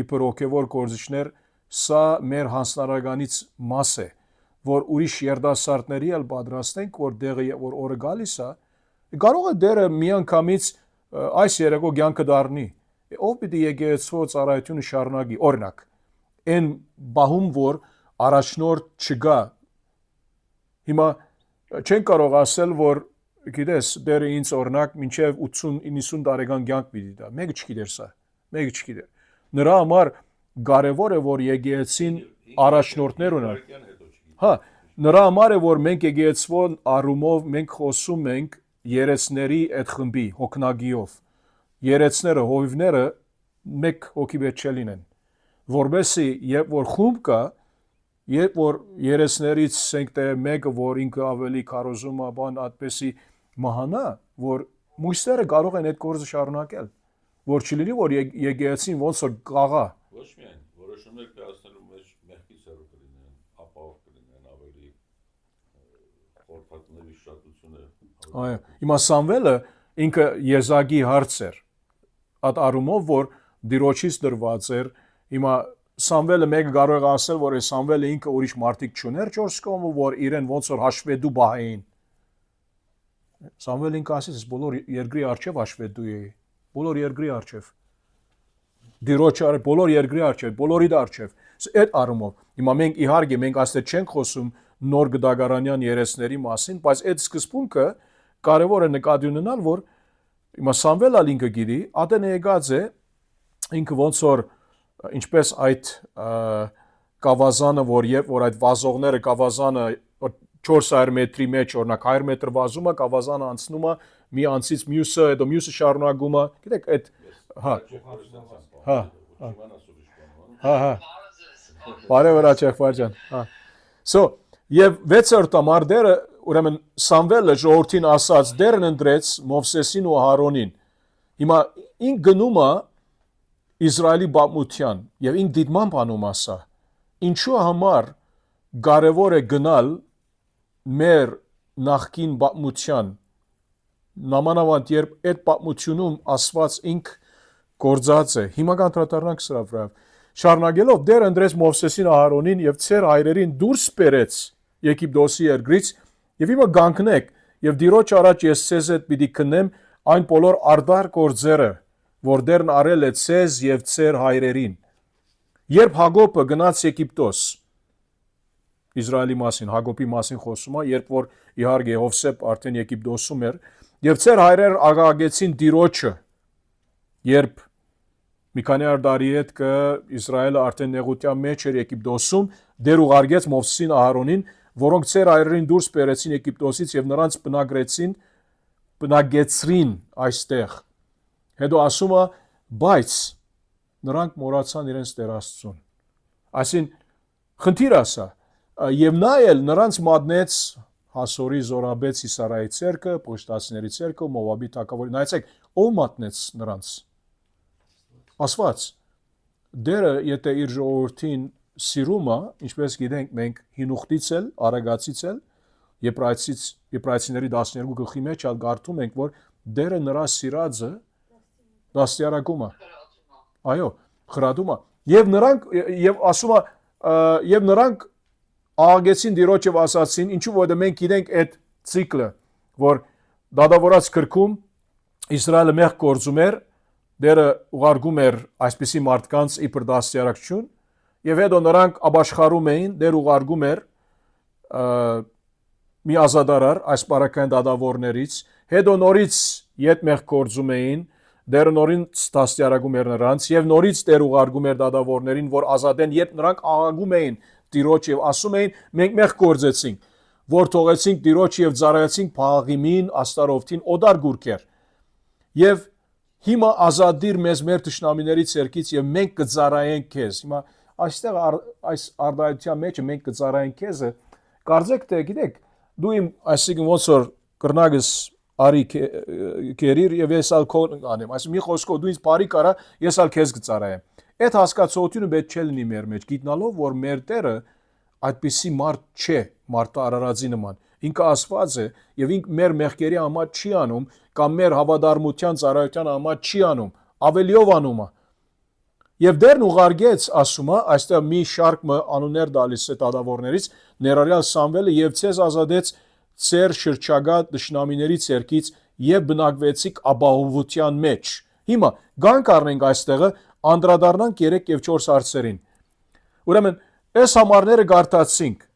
իբր հոգևոր գործիչներ սա մեր հանձնարարականից մաս է, որ ուրիշ երդասարտների էլ պատրաստենք, որ դեղը որ օրը գալիս է, կարող է դերը միանգամից այս երեկո կյանքը դառնի։ Ով պիտի եկեղեցու ծառայությունը շարունակի, օրինակ, այն բահում որ առաջնորդ չկա։ Հիմա չեն կարող ասել, որ գիտես, դերը ինձ օրինակ մինչև 80-90 տարեկան կյանք պիտի տա։ Մեկը չգիտեր սա, մեկը չգիտեր։ Նրա համար կարևոր է, որ եկեղեցին առաջնորդներ ունենա։ Հա, նրա համար է, որ մենք եկեղեցվոն առումով մենք խոսում ենք երեցների այդ խմբի հոգնագիով։ Երեցները, հովիվները մեկ հոգի պետք չլինեն, որբեսի երբ որ խումբ կա, երբ որ երեցներից ասենք մեկը որ ինքը ավելի քարոզում է բան այդպեսի մահանա, որ մույսերը կարող են այդ գործը շարունակել, որ չլինի որ եկեղեցին ոնց որ կաղա։ Ոչ միայն որոշումներ կայացնելու մեջ մեղքի սերու կլինեն, ապահով կլինեն ավելի խորհրդատների շատությունը։ Այո, հիմա Սամվելը ինքը եզակի հարց էր, այդ առումով որ դիրոջից դրված էր, հիմա Սամվելը մեկը կարող է ասել, որ Սամվելը ինքը ուրիշ մարդիկ չուներ չորս կողմը, որ իրեն ոնց որ հաշվետու բահային։ Սամվելը ինքը ասեց, բոլոր երկրի արչև հաշվետու է, բոլոր երկրի արչև։ Դիրոջ բոլոր երկրի արչև, բոլորի արչև։ Այդ առումով, հիմա մենք իհարկե մենք այստեղ չենք խոսում նոր գդագարանյան երեցների մասին, բայց այդ սկզբունքը կարևոր է նկատի ունենալ, որ հիմա Սամվելը ինքը գիտի, ադեն եկած է, ինքը ոնց որ ինչպես այդ կավազանը, որ երբ որ այդ վազողները կավազանը 400 մետրի մեջ օրինակ 100 մետր վազում է, կավազանը անցնում է մի անցից մյուսը, հետո մյուսը շարունակում է, գիտեք այդ Բարև Աչեխվար ջան, So, եւ 6-րդ ամառները ուրեմն Սամվելը ժողովրդին ասած դերն ընդրեց Մովսեսին ու Ահարոնին։ Հիմա ինք գնում է Իսրայելի բապմության եւ ինք դիտմամբ անում ասա։ Ինչու համար կարևոր է գնալ մեր նախկին բապմության նամանավանդ երբ այդ բապմությունում ասված ինք գործած է։ Հիմա կանտրատարնանք սրա վրա։ Շարունակելով դեր ընդրեց Մովսեսին Ահարոնին եւ ծեր հայրերին դուրս բերեց Եգիպտոսի երկրից եւ հիմա գանքնեք եւ դիրոջ առաջ ես ցեզ հետ պիտի քնեմ այն բոլոր արդար գործերը որ դերն արել է ցեզ եւ ծեր հայրերին երբ Հակոբը գնաց Եգիպտոս Իսրայելի մասին Հակոբի մասին խոսում է երբ որ իհարկե Հովսեփ արդեն Եգիպտոսում էր եւ ծեր հայրեր աղաղեցին դիրոջը երբ մի քանի տարի հետ կը Իսրայելը արդեն նեղության մեջ էր Եգիպտոսում դեր ուղարկեց Մովսեսին Ահարոնին որոնք ծեր հայրերին դուրս բերեցին Եգիպտոսից եւ նրանց բնակեցրին այստեղ հետո ասում է բայց նրանք մոռացան իրենց Տեր Աստծուն այսին խնդիր ասա եւ նա էլ նրանց մատնեց Հասորի Զորաբետ Սիսարայի ցերկը Պոշտացիների ցերկը Մովաբի թագավորի նայեցեք ով մատնեց նրանց Աստված դերը եթե իր ժողովրդին սիրում է ինչպես գիտենք մենք հինուխտից էլ արագացից էլ Եբրայեցիների 12 գլխի մեջ ալ կարդում ենք որ դերը նրա սիրածը դաստիարակում է այո խրատում է եւ նրանք եւ ասում է եւ նրանք աղագեցին դիրոջ եւ ասացին ինչու որ մենք գիտենք այդ ցիկլը որ դադավորած քրքում Իսրայելը մեղ գործում էր դերը ուղարկում էր այսպիսի մարդկանց իբր դաստիարակություն եւ հետո նրանք ապաշխարում էին դեր ուղարկում էր մի ազատարար այս բարակային դադավորներից հետո նորից իդ մեղ գործում էին դեր նորից դաստիարակում էր նրանց եւ նորից դեր ուղարկում էր դադավորներին որ ազատեն երբ նրանք աղաղում էին տիրոջ եւ ասում էին մենք մեղ գործեցինք որ թողեցինք Տիրոջ եւ ծառայեցինք Փաղիմին աստարովթին օդար գուրքեր։ Եվ հիմա ազատիր մեզ մեր թշնամիների ցերկից եւ մենք կծառայենք քեզ։ Հիմա այստեղ այս արդայության մեջ մենք կծառայենք քեզը կարծեք թե գիտեք դու իմ այսինքն ոնց որ կրնագս արի կերիր եւ ես ալ քո անեմ, այսինքն մի խոսքով դու ինձ բարի կարա, ես ալ քեզ կծառայեմ։ Այդ հասկացությունը պետք չէ լինի մեր մեջ, գիտնալով որ մեր Տերը այդպիսի մարդ չէ, մարդը Արարածի նման։ Ինքը Աստված է եւ ինքը մեր մեղքերի համար չի անում կամ մեր հավատարմության ծառայության համար չի անում, ավելիով անում է։ Եվ դերն ուղարկեց, ասում է, այստեղ մի շարք անուններ դալիս է դատավորներից, ներառյալ Սամվելը եւ ցեզ ազատեց ծեր շրջագա դշնամիների ցերկից եւ բնակվեցիք ապահովության մեջ։ Հիմա գանք առնենք այստեղը անդրադառնանք 3 եւ 4 հարցերին։ Ուրեմն այս համարները գարտացինք։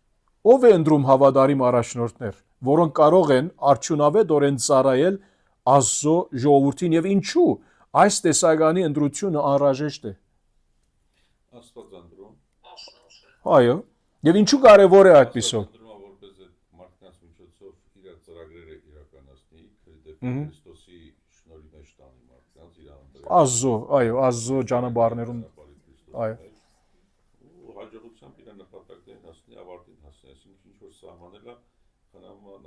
Ով է ընդրում հավատարիմ առաջնորդներ, որոնք կարող են արդյունավետորեն ծառայել Աստծո ժողովրդին եւ ինչու այս տեսականի ընտրությունը անհրաժեշտ է։ Աստված ընդրում։ Այո։ Եվ ինչու կարևոր է այդպիսով։ Ընդրում որպես այդ մարդկանց միջոցով իր ծրագրերը իրականացնի, Քրիստոսի շնորհի մեջ տանի մարդկանց իր անձը։ Աստծո, այո, Աստծո ճանապարհներում։ Այո։ Ու հաջողությամբ իր նպատակներին հասնի ավարտին հասնի, այսինքն ինչ որ սահմանելա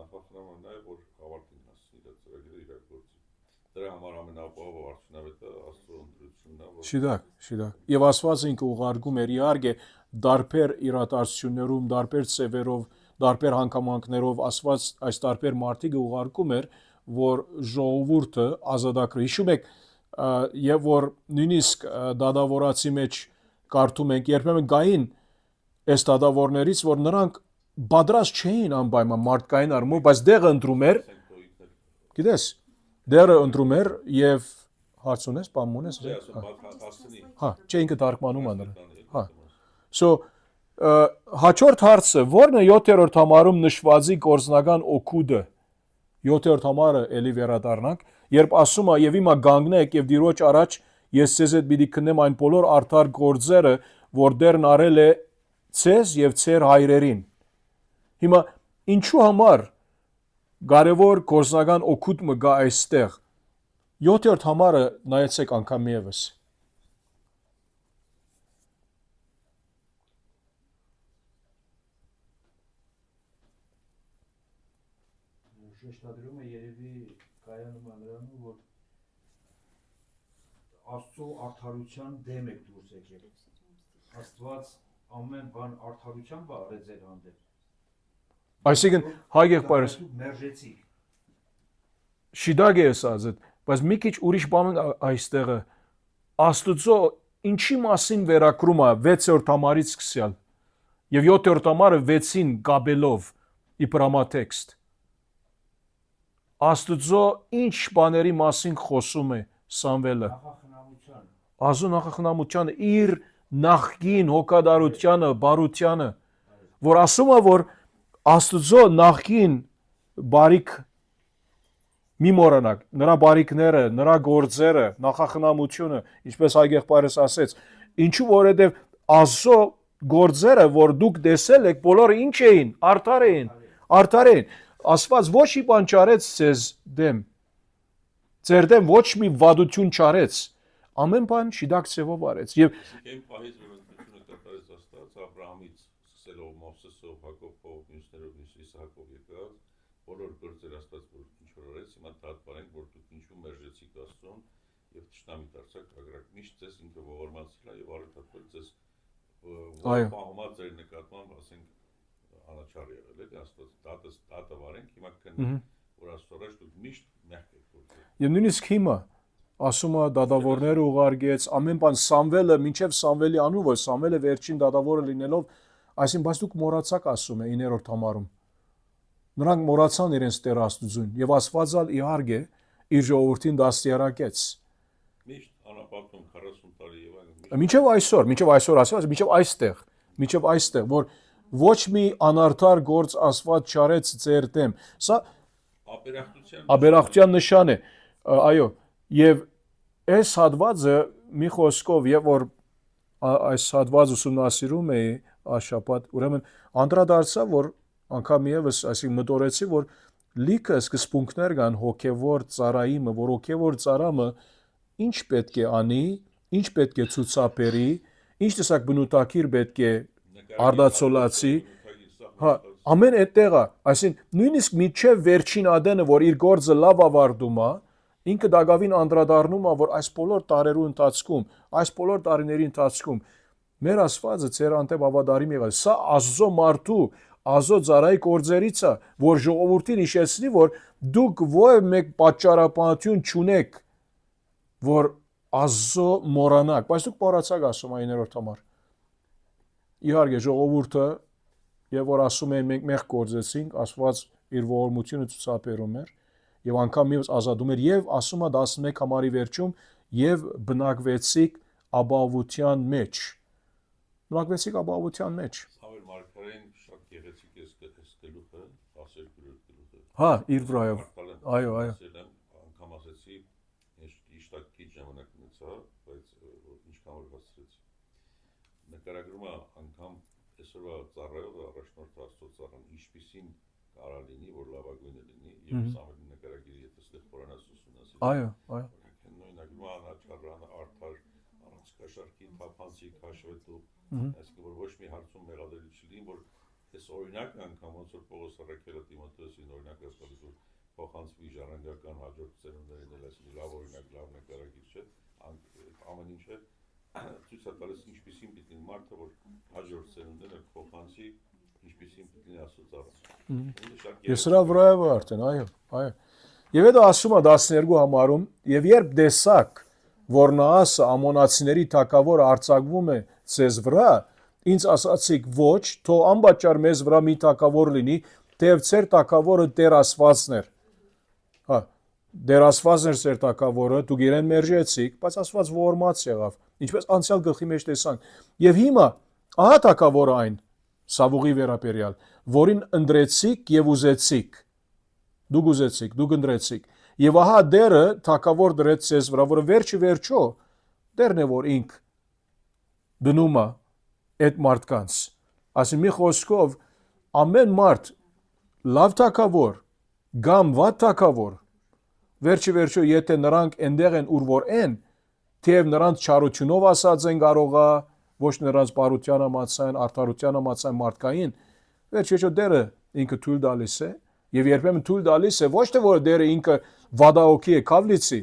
նախախնամը նաև որ ավարտին հասնի իր ծրագիրը իրագործի։ Դրա համար ամենապահով արդյունավետը Աստծո ընտրությունն է, որ Շիդակ։ Եվ Աստված ինքը ուղարկում էր իհարկե դարբեր իրադարձություններում, դարբեր ծևերով, դարբեր հանգամանքներով Աստված այս դարբեր մարդիկը ուղարկում էր, որ ժողովուրդը ազատագրի։ Հիշում եք, եւ որ նույնիսկ դադավորացի մեջ կարդում ենք, երբեմն գային այս դադավորներից, որ նրանք բادرած չէին անպայման մարդկային առումով, բայց դեղը ընտրում էր, գիտես, դերը ընտրում էր եւ հարց ունես, բան ունես։ Հա, չէ ինքը թարգմանում է նրան։ Հա։ So հաջորդ հարցը, ո՞րն է 7-րդ համարում նշվածի գործնական օգուտը։ 7-րդ համարը էլի վերադառնանք, երբ ասում է եւ հիմա գանգնեք եւ Տիրոջ առաջ ես ցեզ հետ պիտի քննեմ այն բոլոր արդար գործերը, որ դերն արել է ցեզ եւ ցեր հայրերին։ Հիմա ինչու համար կարևոր գործնական օգուտ մը գա այստեղ։ 7-րդ համարը նայեցեք անգամ եւս։ Շեշտադրում է երևի կայանում է նրանում, որ Աստծո արդարության դեմ եք դուրս եկել։ Աստված ամեն բան արդարությամբ արեց ձեր հանդեպ։ Այսինքն հայ եղբայրս մերժեցիք։ Շիդագ է ասած, բայց մի քիչ ուրիշ բան այստեղը Աստծո ինչի մասին վերակրում է 6-րդ համարից սկսյալ եւ 7-րդ համարը 6-ին գաբելով իբրամատեքստ Աստծո ինչ բաների մասին խոսում է Սամվելը։ Աստծո նախախնամությանը, իր նախկին հոգադարությանը, բարությանը, որ ասում է, որ Աստծո նախկին բարիք մի մոռանաք, նրա բարիքները, նրա գործերը, նախախնամությունը, ինչպես հայ եղբայրս ասեց, ինչու որովհետև Աստծո գործերը, որ դուք տեսել եք, բոլորը ինչ էին, արդար էին, արդար էին։ Աստված ոչ մի բան չարեց ձեզ դեմ։ Ձեր դեմ ոչ մի վատություն չարեց։ Ամեն բան շիդակ ծևով արեց։ Եվ այն պահից որ ընտրությունը կատարեց Աստված Աբրահամից սկսելով Մովսեսով, Հակոբով, մյուսներով, Իսահակով եկած բոլոր գործեր Աստված որ ինչ որ արեց, հիմա դատապարենք որ դուք ինչու մերժեցիք Աստծուն եւ ճշտամի դարձաք ագրակ միշտ ձեզ ինքը ողորմացրել է եւ արդարացրել ձեզ պահոմած ձեր նկատմամբ ասենք անաչառ եղել է Աստված դատը վարենք հիմա կն որ Աստծո դուք միշտ մեղք եք գործել։ Եվ նույնիսկ հիմա ասում է դատավորները ուղարկեց ամեն բան Սամվելը մինչև Սամվելի անուն որ Սամվելը վերջին դատավորը լինելով այսինքն բայց դուք մոռացաք ասում է 9-րդ համարում նրանք մոռացան իրենց Տեր Աստծուն եւ Աստվածալ իհարկե իր ժողովրդին դաստիարակեց Միշտ անապատում 40 տարի եւ այլն մինչև այսօր ասած մինչև այստեղ որ ոչ մի անարդար գործ Աստված չարեց ձեր դեմ սա ապերախտության նշան է այո եւ այս հատվածը մի խոսքով եւ որ այս հատվածը ուսումնասիրում էի աշաբաթ ուրեմն անդրադարձա որ անգամ եւս այսինքն մտորեցի, որ լիքը սկզբունքներ կան հոգևոր ծառայիմը, որ հոգևոր ծառամը ինչ պետք է անի, ինչ պետք է ցուցաբերի, ինչ տեսակ բնութագիր պետք է արդացոլացի, հա, ամեն այդտեղը, այսինքն նույնիսկ միջև վերջին ադենը, որ իր գործը լավ ավարտում է, ինքը դակավին անդրադառնում է, որ այս բոլոր տարերու ընթացքում, այս բոլոր տարիների ընթացքում մեր Աստվածը ծեր անտեպ ավադարիմ եղել։ Սա Աստծո մարդու, Աստծո ծառայի գործերից է, որ ժողովրդին հիշեցնի, որ դուք ո՞ր մեկ պատճառաբանություն չունեք, որ Աստծո մոռանաք, բայց դուք մոռացաք ասում այն 9-րդ համար։ Իհարկե ժողովուրդը եւ որ ասում են մենք մեղ գործեցինք, Աստված իր ողորմությունը ցուցաբերում էր եւ անգամ մյուս ազատում էր եւ ասում է 11 համարի վերջում եւ բնակվեցիք ապահովության մեջ։ Բնակվեցիք ապահովության մեջ։ Սամվել Մարգարեն շատ գեղեցիկ է գլուխը, 12 գլուխը։ Հա, իր վրայով։ Այո, այո։ Անգամ ասեցի, իշտակ քիչ ժամանակ ունեցա, բայց ինչքան որ հասցրեցի։ Նկարագրում է անգամ այսօրվա ծառայողը առաջնորդ Աստծո ծառան ինչպիսին կարա լինի, որ լավագույնը լինի, եւ Սամվելի նկարագիրը եթե ստեղ խորանաց ուսումնասիրի։ Այո, այո։ Նույնագնում անաչառան, արդար, առանցքաշարքի, թափանցիկ, հաշվետու, այսինքն որ ոչ մի հարցում մեղադրելի չլինի, որ այս օրինակը անգամ ոնց որ Պողոս Առաքելը Տիմոթեոսին օրինակ ասած որ փոխանցվի ժառանգական հաջորդ ծերունդերին էլ այսինքն լավ օրինակ, լավ նկարագիր չէ, ամեն ինչը ցույց է տալիս ինչպիսին պիտի մարդը որ հաջորդ ծերունդերը փոխանցի ինչպիսին պիտի Աստծո ծառա։ Ես սրա վրայով արդեն, այո, այո։ Եվ դա ասում է 12 համարում, եւ երբ տեսակ, որ Նաասը ամոնացիների թագավորը արձակվում է ցեզ վրա, ինձ ասացիք ոչ, թող անպատճառ մեզ վրա մի թագավոր լինի, թեև ծեր թագավորը Տեր Աստվածն էր։ Հա, Տեր Աստվածն էր ծեր թագավորը, դուք իրեն մերժեցիք, բայց Աստված ողորմած եղավ, ինչպես անցյալ գլխի մեջ տեսանք։ Եվ հիմա ահա թագավորը այն Սավուղի վերաբերյալ, որին ընտրեցիք եւ ուզեցիք։ Դուք ուզեցիք, դուք ընտրեցիք։ Եվ ահա դերը թագավոր դրեց ցեզ վրա, որը վերջի վերջո դերն է որ ինք դնում է այդ մարդկանց։ Ասի մի խոսքով ամեն մարդ լավ թագավոր կամ վատ թագավոր վերջի վերջո եթե նրանք այնտեղ են ուր որ են, թեև նրանց չարությունով ասած են կարողա ոչ նրանց բարության համացան, արդարության համացան մարդկային, վերջի վերջո դերը ինքը թույլ տալիս է եւ երբեմն թույլ տալիս է ոչ թե որ դերը ինքը վադաոքի է կավլիցի,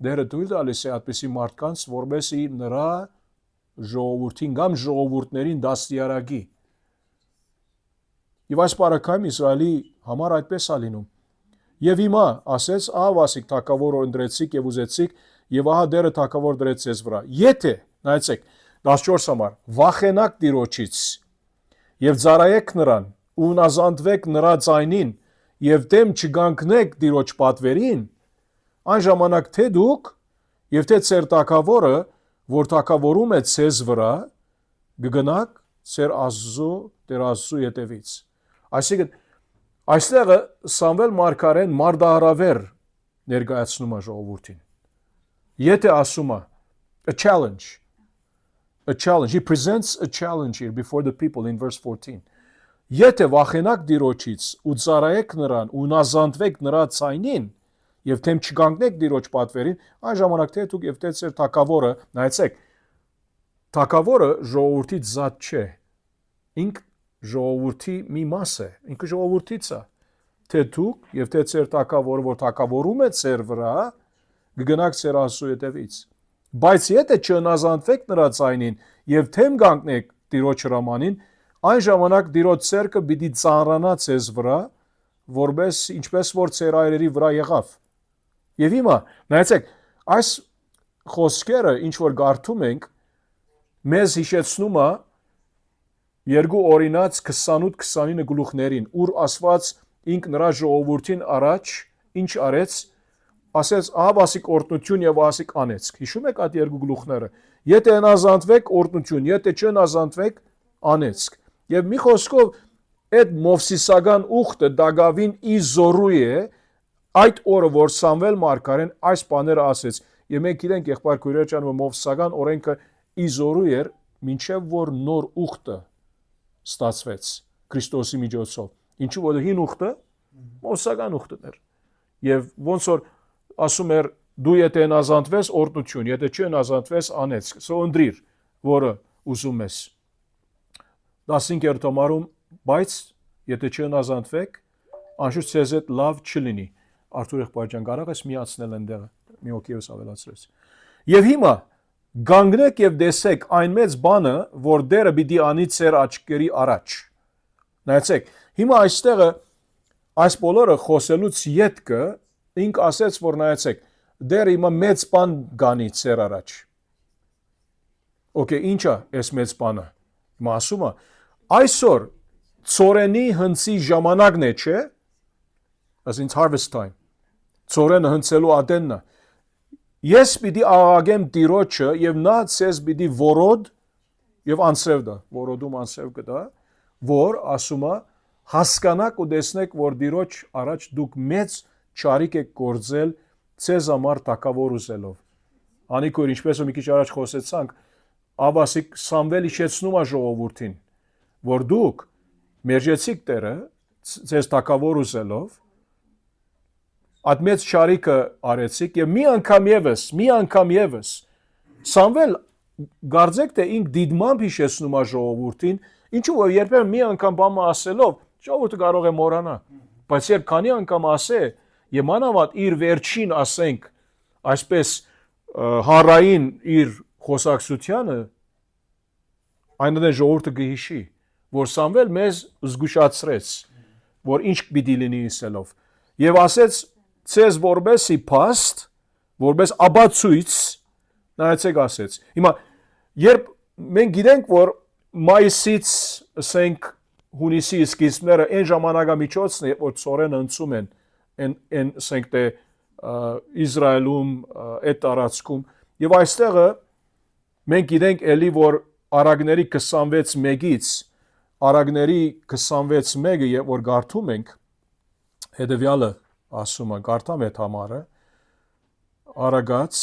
դերը թույլ տալիս է այդպիսի մարդկանց, որովհետեւ նրա ժողովրդին կամ ժողովուրդներին դաստիարակի։ Եվ այս բարակայում Իսրայելի համար այդպես է լինում։ Եվ հիմա ասեց ահա ասիկ թագավորը ընտրեցիք եւ ուզեցիք եւ ահա դերը թագավոր դրեց ձեզ վրա։ Եթե, նայեցեք, 14 համար, վախենակ Տիրոջից եւ ծառայեք նրան ու նազանդվեք նրա ձայնին եւ դեմ չգանքնեք Տիրոջ պատվերին, այն ժամանակ թե դուք եւ թե ծեր թագավորը, որ թագավորում է ցեզ վրա, կգնաք ծեր Աստծո, Տեր Աստծո ետևից։ Այսինքն այստեղ Սամվել Մարգարեն մարդահրավեր ներկայացնում է ժողովրդին։ Եթե ասում է a challenge, he presents a challenge here before the people in verse 14. Եթե վախենակ Տիրոջից ու ծառայեք նրան ու նազանդվեք նրա ցայնին եւ թեմ չգանքնեք Տիրոջ պատվերին, այն ժամանակ թե դուք եւ թե ծեր թագավորը, նայեցեք, թագավորը ժողովրդի զատ չէ։ Ինք ժողովրդի մի մաս է, ինքը ժողովրդից է։ Թե դուք եւ թե ծեր թագավորը, որ թագավորում է ծեր վրա, կգնաք ծեր Աստծո ետևից։ Բայց եթե չնազանդվեք նրա ցայնին եւ թեմ գանքնեք Տիրոջ հրամանին, այն ժամանակ Տիրոջ ցերկը պիտի ծանրանա ցեզ վրա, որպես ինչպես որ ծեր այրերի վրա եղավ։ Եվ հիմա, նայեցեք, այս խոսքերը, ինչ որ գարթում ենք, մեզ հիշեցնում է երկու օրինաց 28-29 գլուխներին, ուր Աստված ինք նրա ժողովրդին առաջ ինչ արեց, ասեց ահավասիկ օրտնություն եւ ասիկ անեցք։ Հիշում եք այդ երկու գլուխները։ Եթե նազանդվեք օրտնություն, եթե չնազանդվեք անեցք։ Եվ մի խոսքով այդ մովսիսական ուխտը դագավին ի զորու է այդ օրը, որ Սամվել Մարգարեն այս բաները ասեց։ Եվ մենք գիտենք եղբայր քույրեր, որ մովսիսական օրենքը ի զորու էր, մինչև որ նոր ուխտը ստացվեց Քրիստոսի միջոցով։ Ինչու որ հին ուխտը մոսական ուխտն էր։ Եվ ոնց որ ասում էր դու եթե հնազանդվես օրդություն, եթե չհնազանդվես անեցք, սո ընտրիր, որը ուզում ես։ 15-րդ համարում, բայց եթե չհնազանդվեք, անշուշտ ցեզ հետ լավ չլինի։ Արթուր եղբայրջան, կարող ես միացնել այնտեղ, մի հոգի ես ավելացրեց։ Եվ հիմա գանգնեք եւ տեսեք այն մեծ բանը, որ դերը պիտի անի ծեր աչքերի առաջ։ Նայեցեք, հիմա այստեղը այս բոլորը խոսելուց յետքը ինք ասեց, որ նայեցեք, դերը հիմա մեծ բան գանի ծեր առաջ։ Okay, ինչա էս մեծ բանը։ Հիմա ասում է, այսօր ծորենի հնցի ժամանակն է, չէ՞։ As in harvest time։ Ծորենը հնցելու ադենն է։ Ես պիտի աղաղեմ Տիրոջը եւ նա ցեզ պիտի որոդ եւ անսրև դա, որոդում անսրև կտա, որ ասում է հասկանաք ու տեսնեք, որ Տիրոջ առաջ դուք մեծ ճարիք եք գործել ցեզ համար տակավոր ուզելով։ Անիկոր ինչպես մի քիչ առաջ խոսեցանք, Աբասիկ Սամվել իջեցնում է ժողովրդին, որ դուք մերժեցիք Տերը ցեզ տակավոր ուզելով Այդ մեծ ճարիքը արեցիք եւ մի անգամ եւս Սամվել գարձեք թե ինք դիդմամբ հիշեցնում է ժողովրդին, ինչու որ երբեմն մի անգամ բանը ասելով ժողովուրդը կարող է մոռանա, բայց երբ քանի անգամ ասե եւ մանավանդ իր վերջին ասենք այսպես հանրային իր խոսակցությանը այնտեղ ժողովուրդը գհիշի, որ Սամվել մեզ զգուշացրեց, որ ինչ պիտի լինի իսելով եւ ասեց ցեզ որբեսի փաստ, որբես աբացույց, նայեցեք ասեց։ Հիմա երբ մենք գիտենք, որ մայիսից, ասենք հունիսի սկիզբները այն ժամանակամիջոցն է, որ ծորենը ընծում են, այն ասենք թե Իսրայելում, այդ տարածքում, եւ այստեղը մենք գիտենք էլի, որ Արագների 26:1-ից Արագների 26:1-ը, երբ որ գարթում ենք, հետեւյալը ասում է, գարտամ այդ համարը, Արագած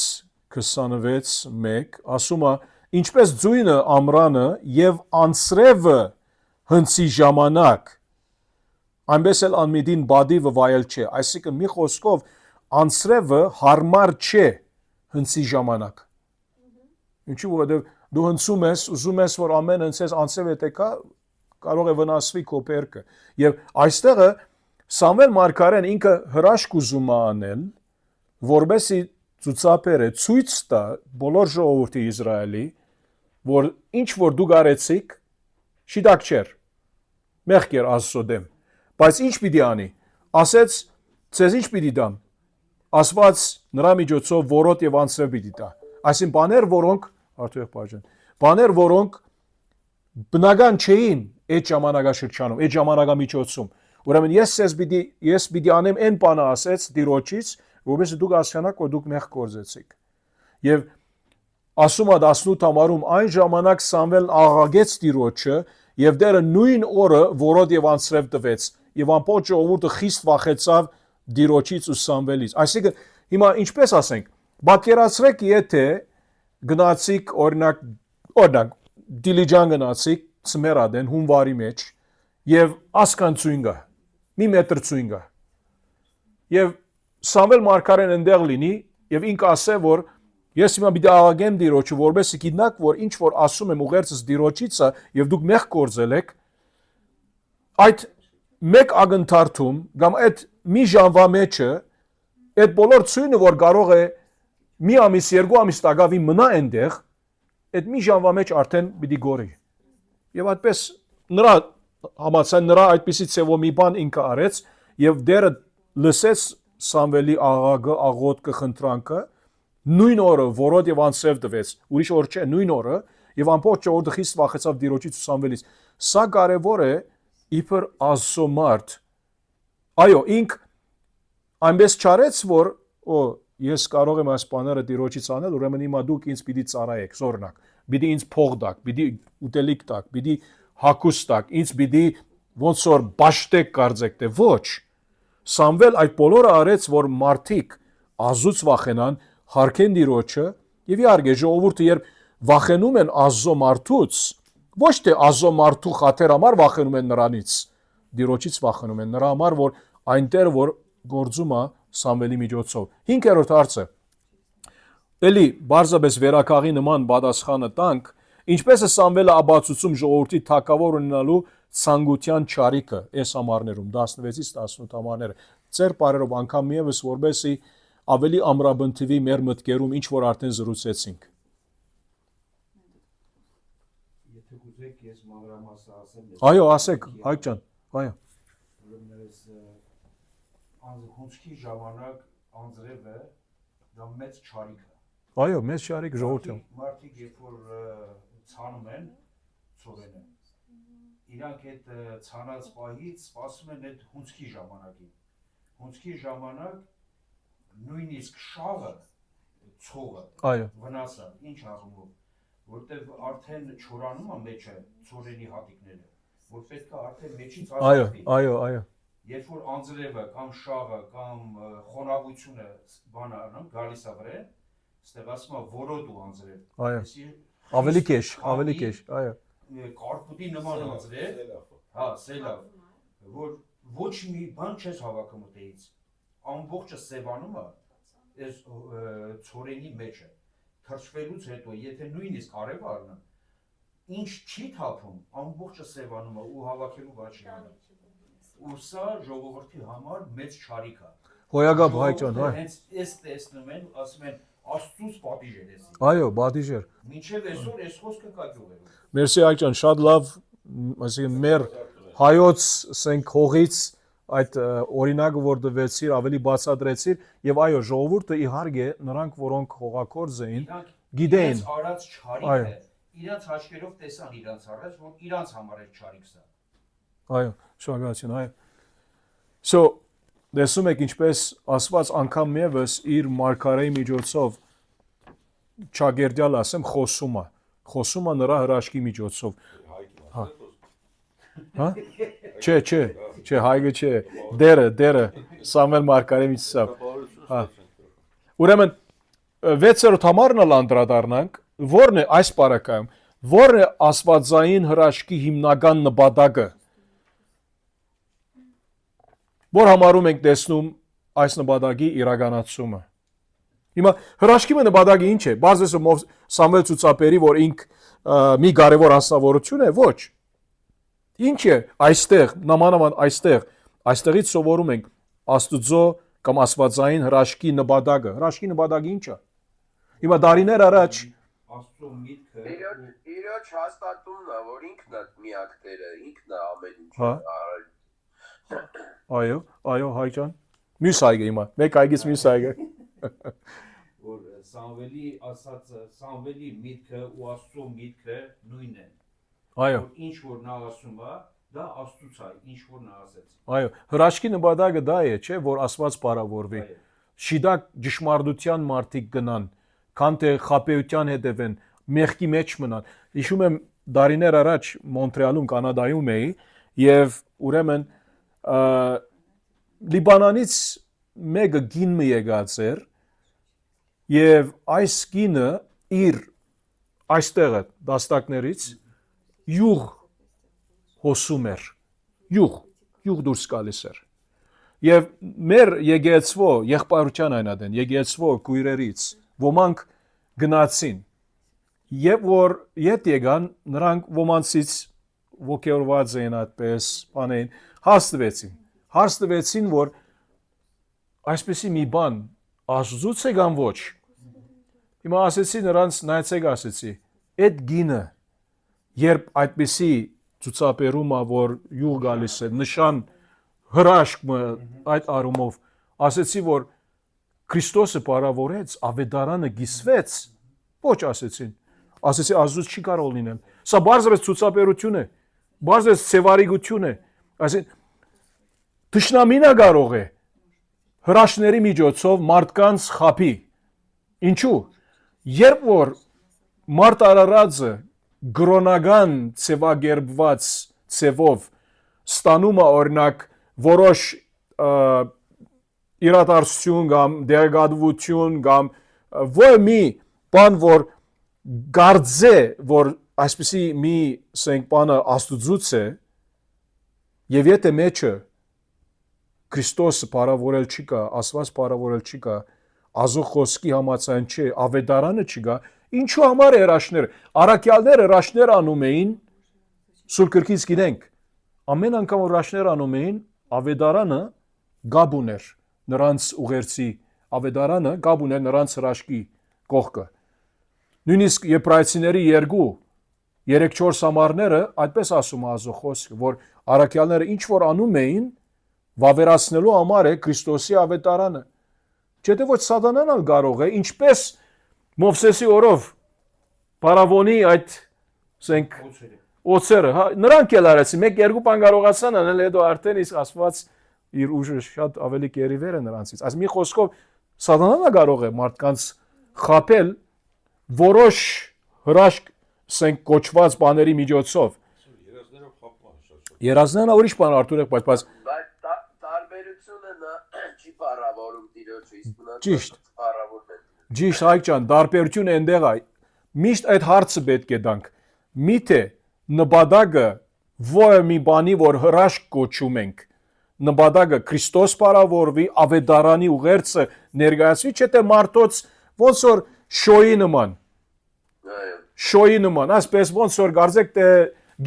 26:1, ասում է, ինչպես ձույնը ամրանը եւ անսրևը հնցի ժամանակ, այնպես էլ անմիդին բադիվը վայել չէ, այսինքն մի խոսքով անսրևը հարմար չէ հնցի ժամանակ։ Ինչու որովհետեւ դու հնցում ես, ուզում ես, որ ամեն հնցես անսրև հետեկա, կարող է վնասվի քո բերքը։ Եվ այստեղը Սամվել Մարգարեն ինքը հրաշք ուզում է անել, որբեսի ցուցաբերը ցույց տա բոլոր ժողովրդի Իսրայելի, որ ինչ որ դուք արեցիք, շիտակ չէր, մեղք էր Աստծո դեմ, բայց ինչ պիտի անի, ասեց, ցեզ ինչ պիտի դամ, ասված նրա միջոցով որոտ եւ անսրև պիտի տա, այսին բաներ, որոնք, Արթուր եղբայրջան, բաներ, որոնք բնական չէին այդ ժամանակաշրջանում, այդ ժամանակամիջոցում, Ուրեմն ես պիտի անեմ այն բանը ասեց Տիրոջից, որովհետեւ դուք հասկանաք, որ դուք մեղք գործեցիք։ Եվ ասում է 18 համարում այն ժամանակ Սամվելն աղաղեց Տիրոջը եւ դերը նույն օրը որոդ եւ անսրև տվեց եւ ամբողջ ժողովուրդը խիստ վախեցավ Տիրոջից ու Սամվելից։ Այսինքն հիմա ինչպես ասենք, պատկերացրեք, եթե գնացիք օրինակ Դիլիջան գնացիք Սմերադեն հունվարի մեջ եւ ասկան ցույն գա մի մետր ցույն գա եւ Սամվել Մարգարեն ընդեղ լինի եւ ինք ասե որ ես հիմա պիտի աղաղեմ Տիրոջը որովհետեւ գիտնակ որ ինչ որ ասում եմ ուղերձս Տիրոջից է եւ դուք մեղք գործել եք այդ մեկ ագնթարթում կամ այդ մի ժամվա մեջը այդ բոլոր ցույնը որ կարող է մի ամիս երկու ամիս տակավի մնա այնտեղ այդ մի ժամվա մեջ արդեն պիտի գորի եւ այդպես նրա համացան նրա այդպիսի ցեվո մի բան ինքը արեց եւ դերը լսեց Սամվելի աղաղը աղոթքը խնդրանքը նույն օրը որոդ եւ անսրև տվեց ուրիշ օր չէ նույն օրը եւ ամբողջ ժողովուրդը խիստ վախեցավ Տիրոջից ու Սամվելից սա կարեւոր է իբր ազոմարտ այո ինք այնպես չարեց որ ես կարող եմ այս բաները Տիրոջից անել ուրեմն հիմա դուք ինձ պիտի ծառայեք զորնակ պիտի ինձ փող տաք պիտի ուտելիք տաք պիտի հակուստակ, ինձ պիտի ոնց որ բաշտեք կարծեք թե ոչ Սամվել այդ բոլորը արեց որ մարդիկ ազուց վախենան հարկեն Տիրոջը եւ իհարկե ժողովուրդը երբ վախենում են ազո մարդուց ոչ թե ազո մարդու խաթեր համար վախենում են նրանից դիրոջից վախենում են նրա համար որ այնտեղ որ գործում է Սամվելի միջոցով 5-րդ հարցը Էլի բարձրապես վերակաղի նման պատասխանը տանք ինչպես է Սամվելը աբացուցում ժողովրդի թակավոր ունենալու ցանկության ճարիքը այս համարներում 16-ից 18 համարները ծեր բարերով անգամ միևս որբեսի ավելի ամրաբնթվի մեր մտքերում ինչ որ արդեն զրուցեցինք Եթե գուզեք ես մանրամասը ասեմ Այո ասեք Հայկ ջան այո Ուրեմն հունցքի ժամանակ անձրևը դա մեծ ճարիք է Այո մեծ ճարիք ժողովրդին Մարդիկ երբ որ ցանում են ծորենը իրանք այդ ցանած պահից սպասում են այդ հունցքի ժամանակին հունցքի ժամանակ նույնիսկ շաղը ցողը Այո վնասը ինչ առումով որտեվ արդեն չորանում է մեջը ծորենի հատիկները որ պետք է արդեն մեջից Այո երբ որ անձրևը կամ շաղը կամ խոնավությունը բանը անում գալիս է վրան ստեղ ասում է որոդ ու անձրև Այո ավելի քեշ այո Կարպուտի նման անձրև հա սելավ որ ոչ մի բան չես հավաքում ուտեից ամբողջը սևանում է այս ծորենի մեջը թրջվելուց հետո եթե նույնիսկ արև առնա ինչ չի թափում ամբողջը սևանում է ու հավաքելու բան չի անում ու սա ժողովրդի համար մեծ ճարիք է Հոյագապ Հայկ ջան հենց այս տեսնում են ասում են Աստծուց պատիժ էր էսի Այո պատիժ էր Մինչև այսօր այս խոսքը կա գյուղերում Մերսի Հայկ ջան շատ լավ ասենք մեր հայոց ասենք հողից այդ օրինակը որ դվեցիր ավելի բացատրեցիր եւ այո ժողովուրդը իհարկե նրանք որոնք հողակորձ էին գիտեին արած ճարիքը իրանց աչքերով տեսան իրանց առաջ որ իրանց համար է ճարիք սա Այո շնորհակալություն այո So Տեսնում եք ինչպես ասված անգամ եւս իր մարգարեի միջոցով ճագերդյալ ասեմ խոսում է նրա հրաշքի միջոցով Հա Չէ հայգը չէ դերը Սամվել մարգարեի միջոցով Հա Ուրեմն 6-րդ համարն էլ անդրադառնանք որն է այս պարակայում որն է աստվածային հրաշքի հիմնական նպատակը Որ համարում ենք տեսնում այս նպատակի իրականացումը։ Հիմա հրաշքի նպատակը ինչ է։ Բարձրացում Սամվել ցուցաբերի, որ ինք մի կարևոր անձնավորություն է, ոչ։ Ինչ է այստեղ, նամանավան այստեղից սովորում ենք Աստուծո կամ աստվածային հրաշքի նպատակը։ Հրաշքի նպատակը ինչ է։ Հիմա դարիներ առաջ Աստծո միտքը իրոջ հաստատումն է, որ ինքն է միակ Տերը, ինքն է ամեն ինչ արել։ Այո, հայ ջան։ Մյուս հայգը հիմա, մեկ հայգից մյուս հայգը։ որ Սամվելի ասած Սամվելի միտքը ու Աստծո միտքը նույնն են։ Այո։ Ինչ որ նա ասում է, դա Աստծուց է, ինչ որ նա ասեց։ Այո, հրաշքի նպատակը դա է, չէ, որ Աստված բարավորվի։ Շիդակ ճշմարտության մարդիկ գնան, քան թե խաբեության հետևեն, մեղքի մեջ մնան։ Հիշում եմ դարիներ առաջ Մոնտրեալում, Կանադայում էի, եւ ուրեմն Լիբանանից մեկը գինը եկած էր եւ այս գինը իր այստեղը դաստակներից յուղ հոսում էր յուղ դուրս գալիս էր եւ մեր եկեղեցվո եղբայրության այնադեն եկեղեցվո քույրերից ոմանք գնացին եւ որ իդ եկան նրանք ոմանցից ոգեորված էին այդպես բանին հաստվեցին որ այսպեսի մի բան Աստծուց է կամ ոչ հիմա ասեցի նրանց նայեցեք ասեցի այդ գինը երբ այդպեսի ցուցաբերումը որ յուղ գալիս է նշան հրաշքը այդ առումով ասեցի որ Քրիստոսը բարավորեց ավետարանը գիսվեց ոչ ասեցի Աստծուց չի կարող լինել սա բարձրացած ցուցաբերություն է բարձրացած սևարիգություն է այսինքն Տշնամինը կարող է հրաշների միջոցով մարդկանց խափի ինչու երբ որ մարդ արարածը գրոնական ծևագերբված ծևով ստանում է օրինակ որոշ իրադարձություն կամ դերակատվություն կամ ոչ մի բան որ գարձե որ այսպեսի մի ասենք բանը աստուծուց է Եվ եթե մեջը Քրիստոսը բարավորել չի կա, Աստված բարավորել չի կա, Ազո խոսքի համաձայն չէ, ավետարանը չկա, ինչու համար է հրաշքները, առաքյալները հրաշքներ անում էին, Սուրբ գրքից գիտենք, ամեն անգամ հրաշքներ անում էին, ավետարանը գաբ ուներ նրանց ուղերձի, ավետարանը գաբ ուներ նրանց հրաշքի կողքը։ Նույնիսկ եբրայեցիների 3-4 համարները այդպես ասում է Ազո խոսքը, որ առաքյալները ինչ որ անում էին, վավերացնելու համար է Քրիստոսի ավետարանը։ Չէ՞ թե ոչ սատանան ալ կարող է, ինչպես Մովսեսի օրով Փարավոնի այդ ասենք օծերը, հա, նրանք էլ արեցին, մեկ-երկու բան կարողացան անել, հետո արդեն իսկ Աստված իր ուժը շատ ավելի կերիվեր է նրանցից։ Այս մի խոսքով սատանան կարող է մարդկանց խաբել որոշ հրաշք ասենք կոչված բաների միջոցով։ Երազներով խապման շատ։ Երազները ուրիշ բան Արթուր է, բայց Բայց տարբերությունը նա չի փառավորում Տիրոջը, իսկ մնաց Ճիշտ։ փառավորում է։ Ճիշտ Հայկ ջան, տարբերությունը այնտեղ է։ Միշտ այդ հարցը պետք է տանք։ Միթե նպատակը ո՞ր մի բանի որ հրաշք կոչում ենք։ Նպատակը Քրիստոս բարավորվի, ավետարանի ուղերձը ներկայացվի, չէ՞ թե մարդոց ոնց որ շոյի նման։ Այո։ Շոյի նման, այսպես ոնց որ գարձեք թե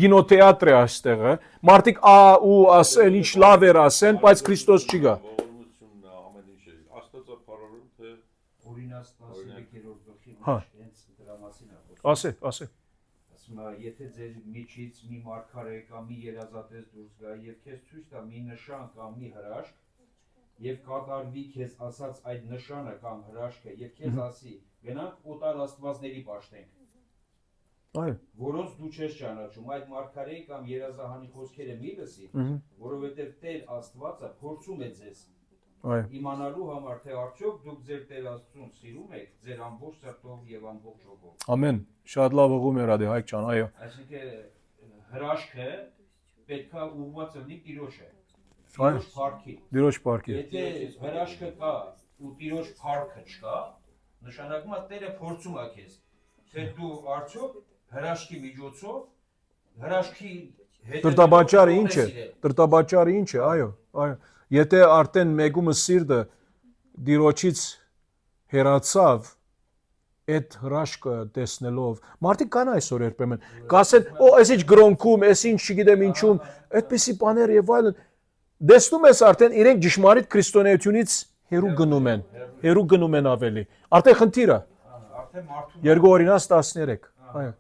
գինոթեատր է այստեղը, մարդիկ ու ասեն, ինչ լավ էր ասեն, բայց Քրիստոս չի գա։ Ողորմությունն ամեն ինչ է։ Աստծո փառարում թե Օրինաց 13-րդ գլխի Հա։ մեջ հենց դրա մասին է խոսում։ Ասե։ Ասում է, եթե ձեր միջից մի մարգարե կամ մի երազատես դուրս գա եւ քեզ ցույց տա մի նշան կամ մի հրաշք, եւ կատարվի քեզ ասած այդ նշանը կամ հրաշքը, եւ քեզ ասի, գնանք օտար աստվածների պաշտենք, Այո։ որոնց դու չես ճանաչում, այդ մարգարեի կամ երազահանի խոսքերը մի լսի, որովհետեւ Տեր Աստվածը փորձում է ձեզ Այո։ իմանալու համար, թե արդյոք դուք ձեր Տեր Աստծուն սիրում եք ձեր ամբողջ սրտով եւ ամբողջ հոգով։ Ամեն։ Շատ լավ ուղում էր ադե Հայկ ջան, այո։ Այսինքն հրաշքը պետքա ուղղված լինի Տիրոջը։ Այո։ Տիրոջ փառքի։ Դիրոջ պարկի։ Եթե հրաշքը կա ու Տիրոջ փառքը չկա, նշանակում է Տերը փորձում է քեզ, թե դու արդյոք հրաշքի միջոցով հրաշքի հետ Տրտաբաճարը ինչ է։ Տրտաբաճարը ինչ է, այո, այո։ Եթե արդեն մեգումը սիրտը դիրոջից հեռացավ, այդ հրաշքը տեսնելով, մարդիկ կան այսօր երբեմն, կասեն, այս ինչ գրոնքում, այս ինչ չգիտեմ ինչում, այդպիսի բաներ եւ այլն։ Դեսնում ես արդեն իրենք ճշմարիտ քրիստոնեությունից հերու գնում են ավելի։ Արդեն խնդիրը արդեն մարդու 2 Օրինաց 13։ Այո։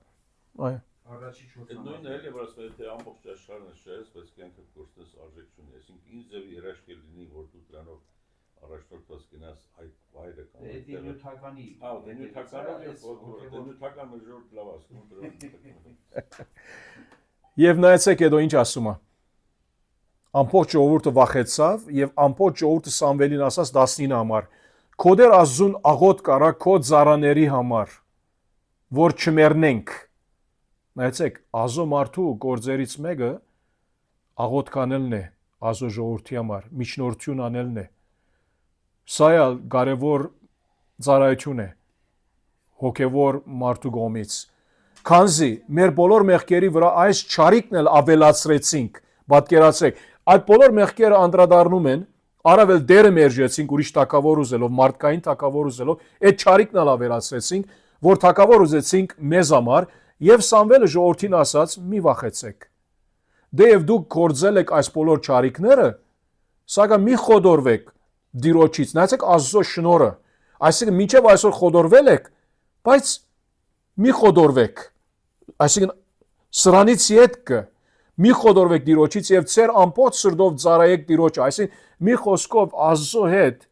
Այո։ առաջի 4 այդ նույնն էլ է, որ ասում է թե ամբողջ աշխարհը շես, բայց կյանքը կորցնես արժեք չունի, այսինքն ինչ ձևի երաշք է լինի, որ դու դրանով առաջնորդված գնաս այդ վայրը կամ Դա նյութականի։ Հա, դա նյութական մեժորդ լավ ասում դրան։ Եվ նայեցեք հետո ինչ ասում է։ Ամբողջ ժողովուրդը վախեցավ եւ ամբողջ ժողովուրդը Սամվելին ասաց 19 համար. Քո դեր Աստծուն աղոտ կարա քո ծառաների համար, որ չմեռնենք։ Նայեցեք, Ազո մարդու գործերից մեկը աղոտ կանելն է, Ազո ժողովրդի համար, միջնորդություն անելն է։ Սա էլ կարևոր ծառայություն է հոգևոր մարդու կողմից։ Քանզի մեր բոլոր մեղքերի վրա այս չարիքն էլ ավելացրեցինք, պատկերացրեք, այդ բոլոր մեղքերը անդրադառնում են, առավել դերը մերժեցինք ուրիշ թակավոր ուզելով, մարդկային թակավոր ուզելով, այդ չարիքն էլ ավելացրեցինք, որ թակավոր ուզեցինք մեզ համար, եւ Սամվելը ժողովրդին ասաց՝ մի վախեցեք։ Դե եւ դուք կործել եք այս բոլոր չարիքները, սակայն մի խոդորվեք Դիրոջից, նայեցեք Աստծո շնորհը, այսինքն մինչև այսօր խոդորվել եք, բայց մի խոդորվեք, այսինքն սրանից յետքը մի խոդորվեք Դիրոջից եւ ծեր ամբողջ սրտով ծառայեք Դիրոջը, այսինքն մի խոսքով Աստծո հետ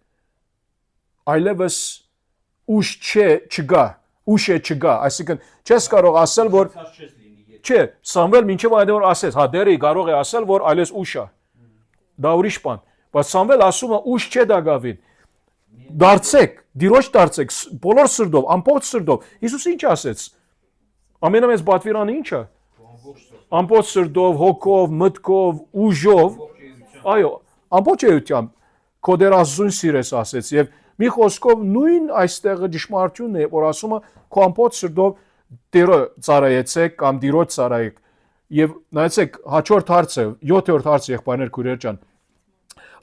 այլևս ուշ չգա, այսինքն չես կարող ասել, որ չէ, Սամվել մինչև այդ որ ասեց, հա դերը կարող է ասել, որ այլես ուշ է, դա ուրիշ բան, բայց Սամվել ասում է ուշ չէ դակավին, դարձեք, Դիրոջ դարձեք, բոլոր սրտով, ամբողջ սրտով, Հիսուս ինչ ասեց, ամենամեծ պատվիրանը ինչ է, ամբողջ սրտով, հոգով, մտքով, ուժով, այո, ամբողջ էությամբ, քո դեր Աստծուն սիրես ասեց, եւ մի խոսքով նույն այստեղը ճշմարտությունն է, որ ասում է քո ամբողջ սրտով Տերը ծառայեցեք կամ Դիրոջ ծառայեք, Եվ նայեցեք հաջորդ հարցը 7-րդ հարցը եղբայրներ քույրեր ջան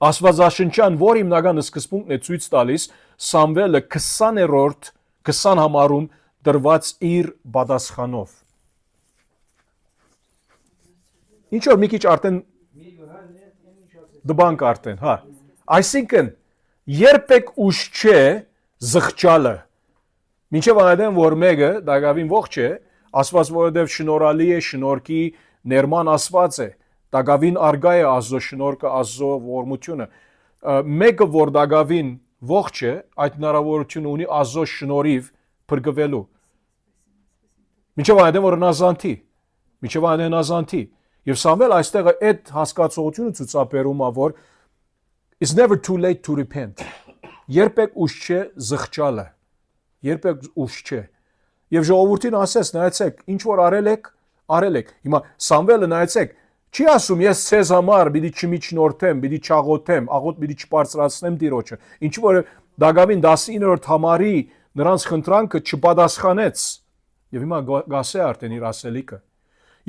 Աստվածաշնչյան որ հիմնական սկզբունքն է ցույց տալիս Սամվելը 20-րդ 20 համարում դրված իր պատասխանով Ինչ որ մի քիչ արդեն դբանք արդեն հա այսինքն երբեք ուշ չէ զղջալը Մինչև այնտեղ որ մեկը դակավին ողջ է Աստված որովհետև շնորհալի է շնորհքի ներման Աստված է դակավին արգա է Աստծո շնորհքը Աստծո ողորմությունը մեկը որ դակավին ողջ է այդ հնարավորությունը ունի Աստծո շնորհիվ փրկվելու Մինչև այնտեղ որ հնազանդի Եվ Սամվել այստեղ այդ հասկացողությունը ցուցաբերում է որ it's never too late to repent երբեք ուշ չէ զղջալը երբեք ուշ չէ Եվ ժողովրդին ասես նայեցեք ինչ որ արել եք հիմա Սամվելը նայեցեք չի ասում ես ցեզ համար պիտի չմիջնորդեմ պիտի չաղոթեմ աղոթ պիտի չբարձրացնեմ Տիրոջը ինչ որ Դագավին 19-րդ համարի նրանց խնդրանքը չպատասխանեց Եվ հիմա գասե արդեն իր ասելիքը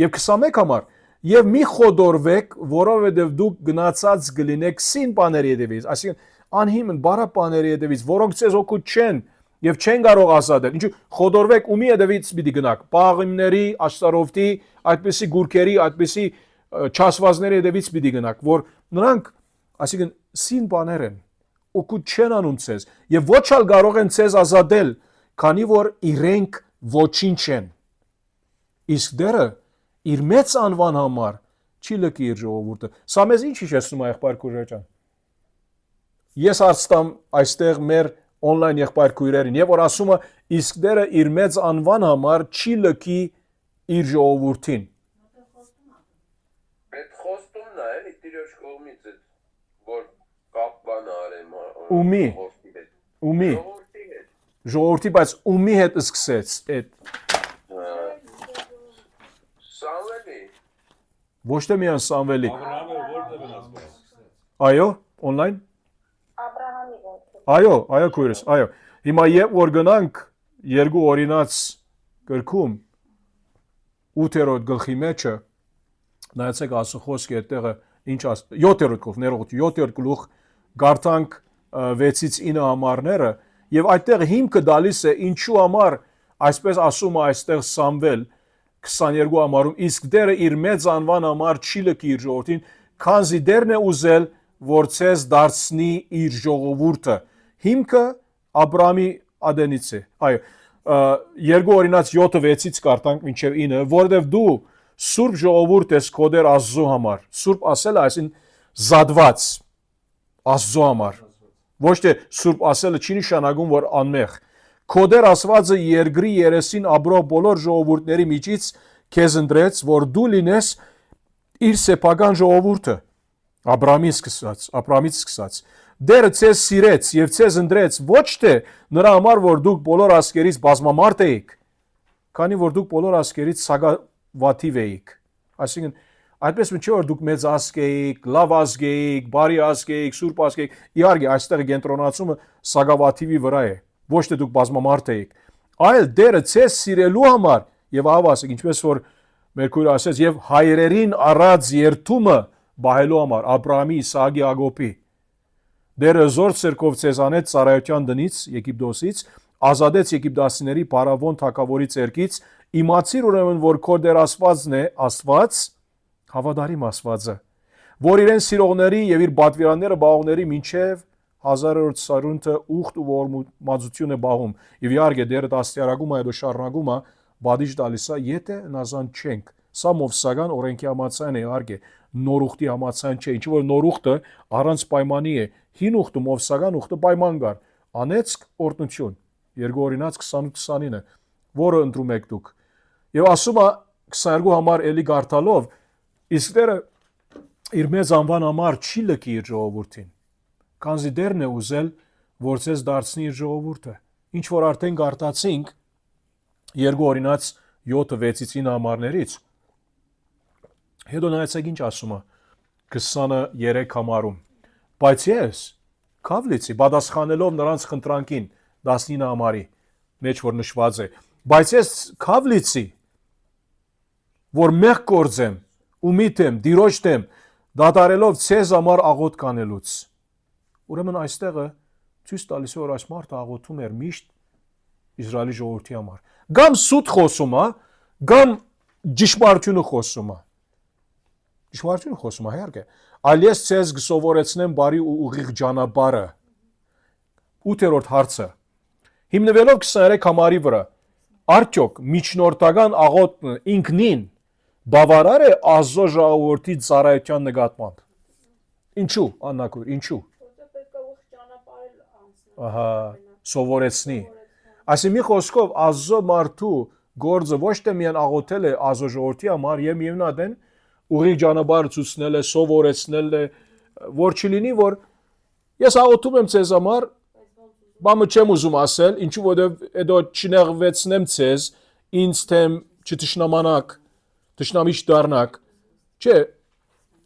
Եվ 21 համար Եվ մի խոդորվեք, որովհետև դուք գնացած գլինեք սին բաների հետևից, այսինքն անհիմն բարակ բաների հետևից, որոնք ցեզ օգուտ չեն եւ չեն կարող ազատել։ Ինչու խոդորվեք ումի հետևից պիտի գնաք։ Պաղիմների, աշտարովտի, այդպիսի գուրքերի, այդպիսի չասվածների հետևից պիտի գնաք, որ նրանք, այսինքն սին բաներ են, օգուտ չեն անում ցեզ եւ ոչ ալ կարող են ցեզ ազատել, քանի որ իրենք ոչինչ են։ Իսկ դերը Իր մեծ անվան համար չի լքի իր ժողովուրդը։ Սա մեզ ինչ հիշեցնում է եղբայր քույրեր ջան։ Ես հարցտամ այստեղ մեր on-line եղբայր քույրերին, եւ որ ասում է իսկ դերը իր մեծ անվան համար չի լքի իր ժողովուրդին։ Այդ խոստումն է, էլի Տիրոջ կողմից է, որ կապան արեմ Ումի։ Ժողովրդի, բայց ումի հետ սկսեց այդ Ոչ թե միան Սամվելի։ Այո, on-line։ Այո, քույրս, այո։ Հիմա երբ որ գնանք երկու օրինաց գրքում 8-րդ գլխի մեջը նայեցեք ասո խոսքի այդտեղը ինչ 7-րդ գլուխ, ներողություն, 7-րդ գլուխ գարտանք 6-ից 9 համարները եւ այդտեղ հիմքը դալիս է ինչու համար այսպես ասում է այստեղ Սամվել 22 համարում իսկ դերը իր մեծ անվան համար չի լքի իր ժողովրդին քանզի դերն է ուզել որ ցեզ դարձնի իր ժողովուրդը հիմքը Աբրահամի ադենից է այո երկու օրինաց 7-6-ից կարտանք մինչև 9 որովհետև դու սուրբ ժողովուրդ ես քո դեր Աստծո համար սուրբ ասելը այսին զադված Աստծո համար ոչ թե սուրբ ասելը չի նշանակում որ անմեղ Քո դեր ասվածը երկրի երեսին ապրող բոլոր ժողովուրդների միջից քեզ ընտրեց, որ դու լինես իր սեփական ժողովուրդը, Աբրահամից սկսած։ Դերը ցեզ սիրեց եւ ցեզ ընտրեց ոչ թե նրա համար, որ դուք բոլոր ազգերից բազմամարդ էիք, քանի որ դուք բոլոր ազգերից սագավաթիվ էիք։ Այսինքն այդպես չէ որ դուք մեծ ազգ էիք, լավ ազգ էիք, բարի ազգ էիք, սուրբ ազգ էիք։ Իհարկե, այստեղ կենտրոնացումը սագավաթիվի վրա է։ Ոչ թե դուք բազմամարդ էիք, այլ դերը ցեզ սիրելու համար եւ ավասիկ ինչպես որ մեր քույրը ասեց եւ հայրերին առած երթումը բահելու համար Աբրահամի, Իսահակի, Յակոբի դերը զոր ցերկով ցեզ անեց Սարայության դնից Եգիպտոսից ազատեց եգիպտացիների փարավոն թագավորի ցերկից իմացիր ուրեմն որ քո դեր Աստվածն է Աստված հավատարիմ Աստվածը որ իրեն սիրողների եւ իր բատվիրանները բաղողների մինչեւ 1000-րդ սարունը ուխտ ու ողորմածություն է բաղում եւ իհարկե դերը դաստիարակում է այդո շարունակում է բադիժ տալիս է եթե հնազանդ չենք սա մովսական օրենքի համաձայն է իհարկե նորուխտի համաձայն չէ ինչ որ նորուխտը առանց պայմանի է հին ուխտը մովսական ուխտը պայման կար անեցք օրտնություն երկու օրինաց 28-29 որը ընտրում եք դուք եւ ասում է 22 համար էլի գարտալով իսկ դերը իր մեծ անվան համար չի լքի իր ժողովրդին Քանզի դերն է ուզել, որ ցեզ դարձնի իր ժողովուրդը։ Ինչ որ արդեն գարտացինք երկու օրինաց 7-6-ից 9 համարներից։ Հետո նայեցեք ինչ ասում է 23 համարում։ Բայց ես Քավլիցի պատասխանելով նրանց խնդրանքին 19 համարի մեջ որ նշված է։ Բայց ես Քավլիցի որ մեղ գործեմ ու միտեմ դիրոջ դեմ դատարելով ցեզ համար աղոտ կանելուց։ Ուրեմն այստեղը ցույց տալիս է որ այս մարդը աղոթում էր միշտ Իսրայելի ժողովրդի համար։ Գամ սուտ խոսում է, գամ ճշմարտությունը խոսում է։ Ճշմարտությունը խոսում է, իհարկե։ Այլ ես ցեզ կսովորեցնեմ բարի ու ուղիղ ճանապարհը։ 8-րդ հարցը։ Հիմնվելով 23 համարի վրա, արդյոք միջնորդական աղոթն ինքնին բավարար է Աստծո ժողովրդի ծառայության նկատմամբ։ Ինչու, Աննաքույր, ինչու։ Ահա, սովորեցնի։ Այսինքն մի խոսքով Աստծո մարդու գործը ոչ թե միայն աղոթել է Աստծո ժողովրդի համար, եւ միևնույն ուղիղ ճանապարհ ցույցնել է, սովորեցնել է, որ չլինի, որ ես աղոթում եմ ցեզ համար, բամը չեմ ուզում ասել, ինչու որովհետեւ հետո չնեղվեցնեմ ցեզ, ինձ թեմ չտշնամանաք, տշնամիչ դառնաք։ Չէ,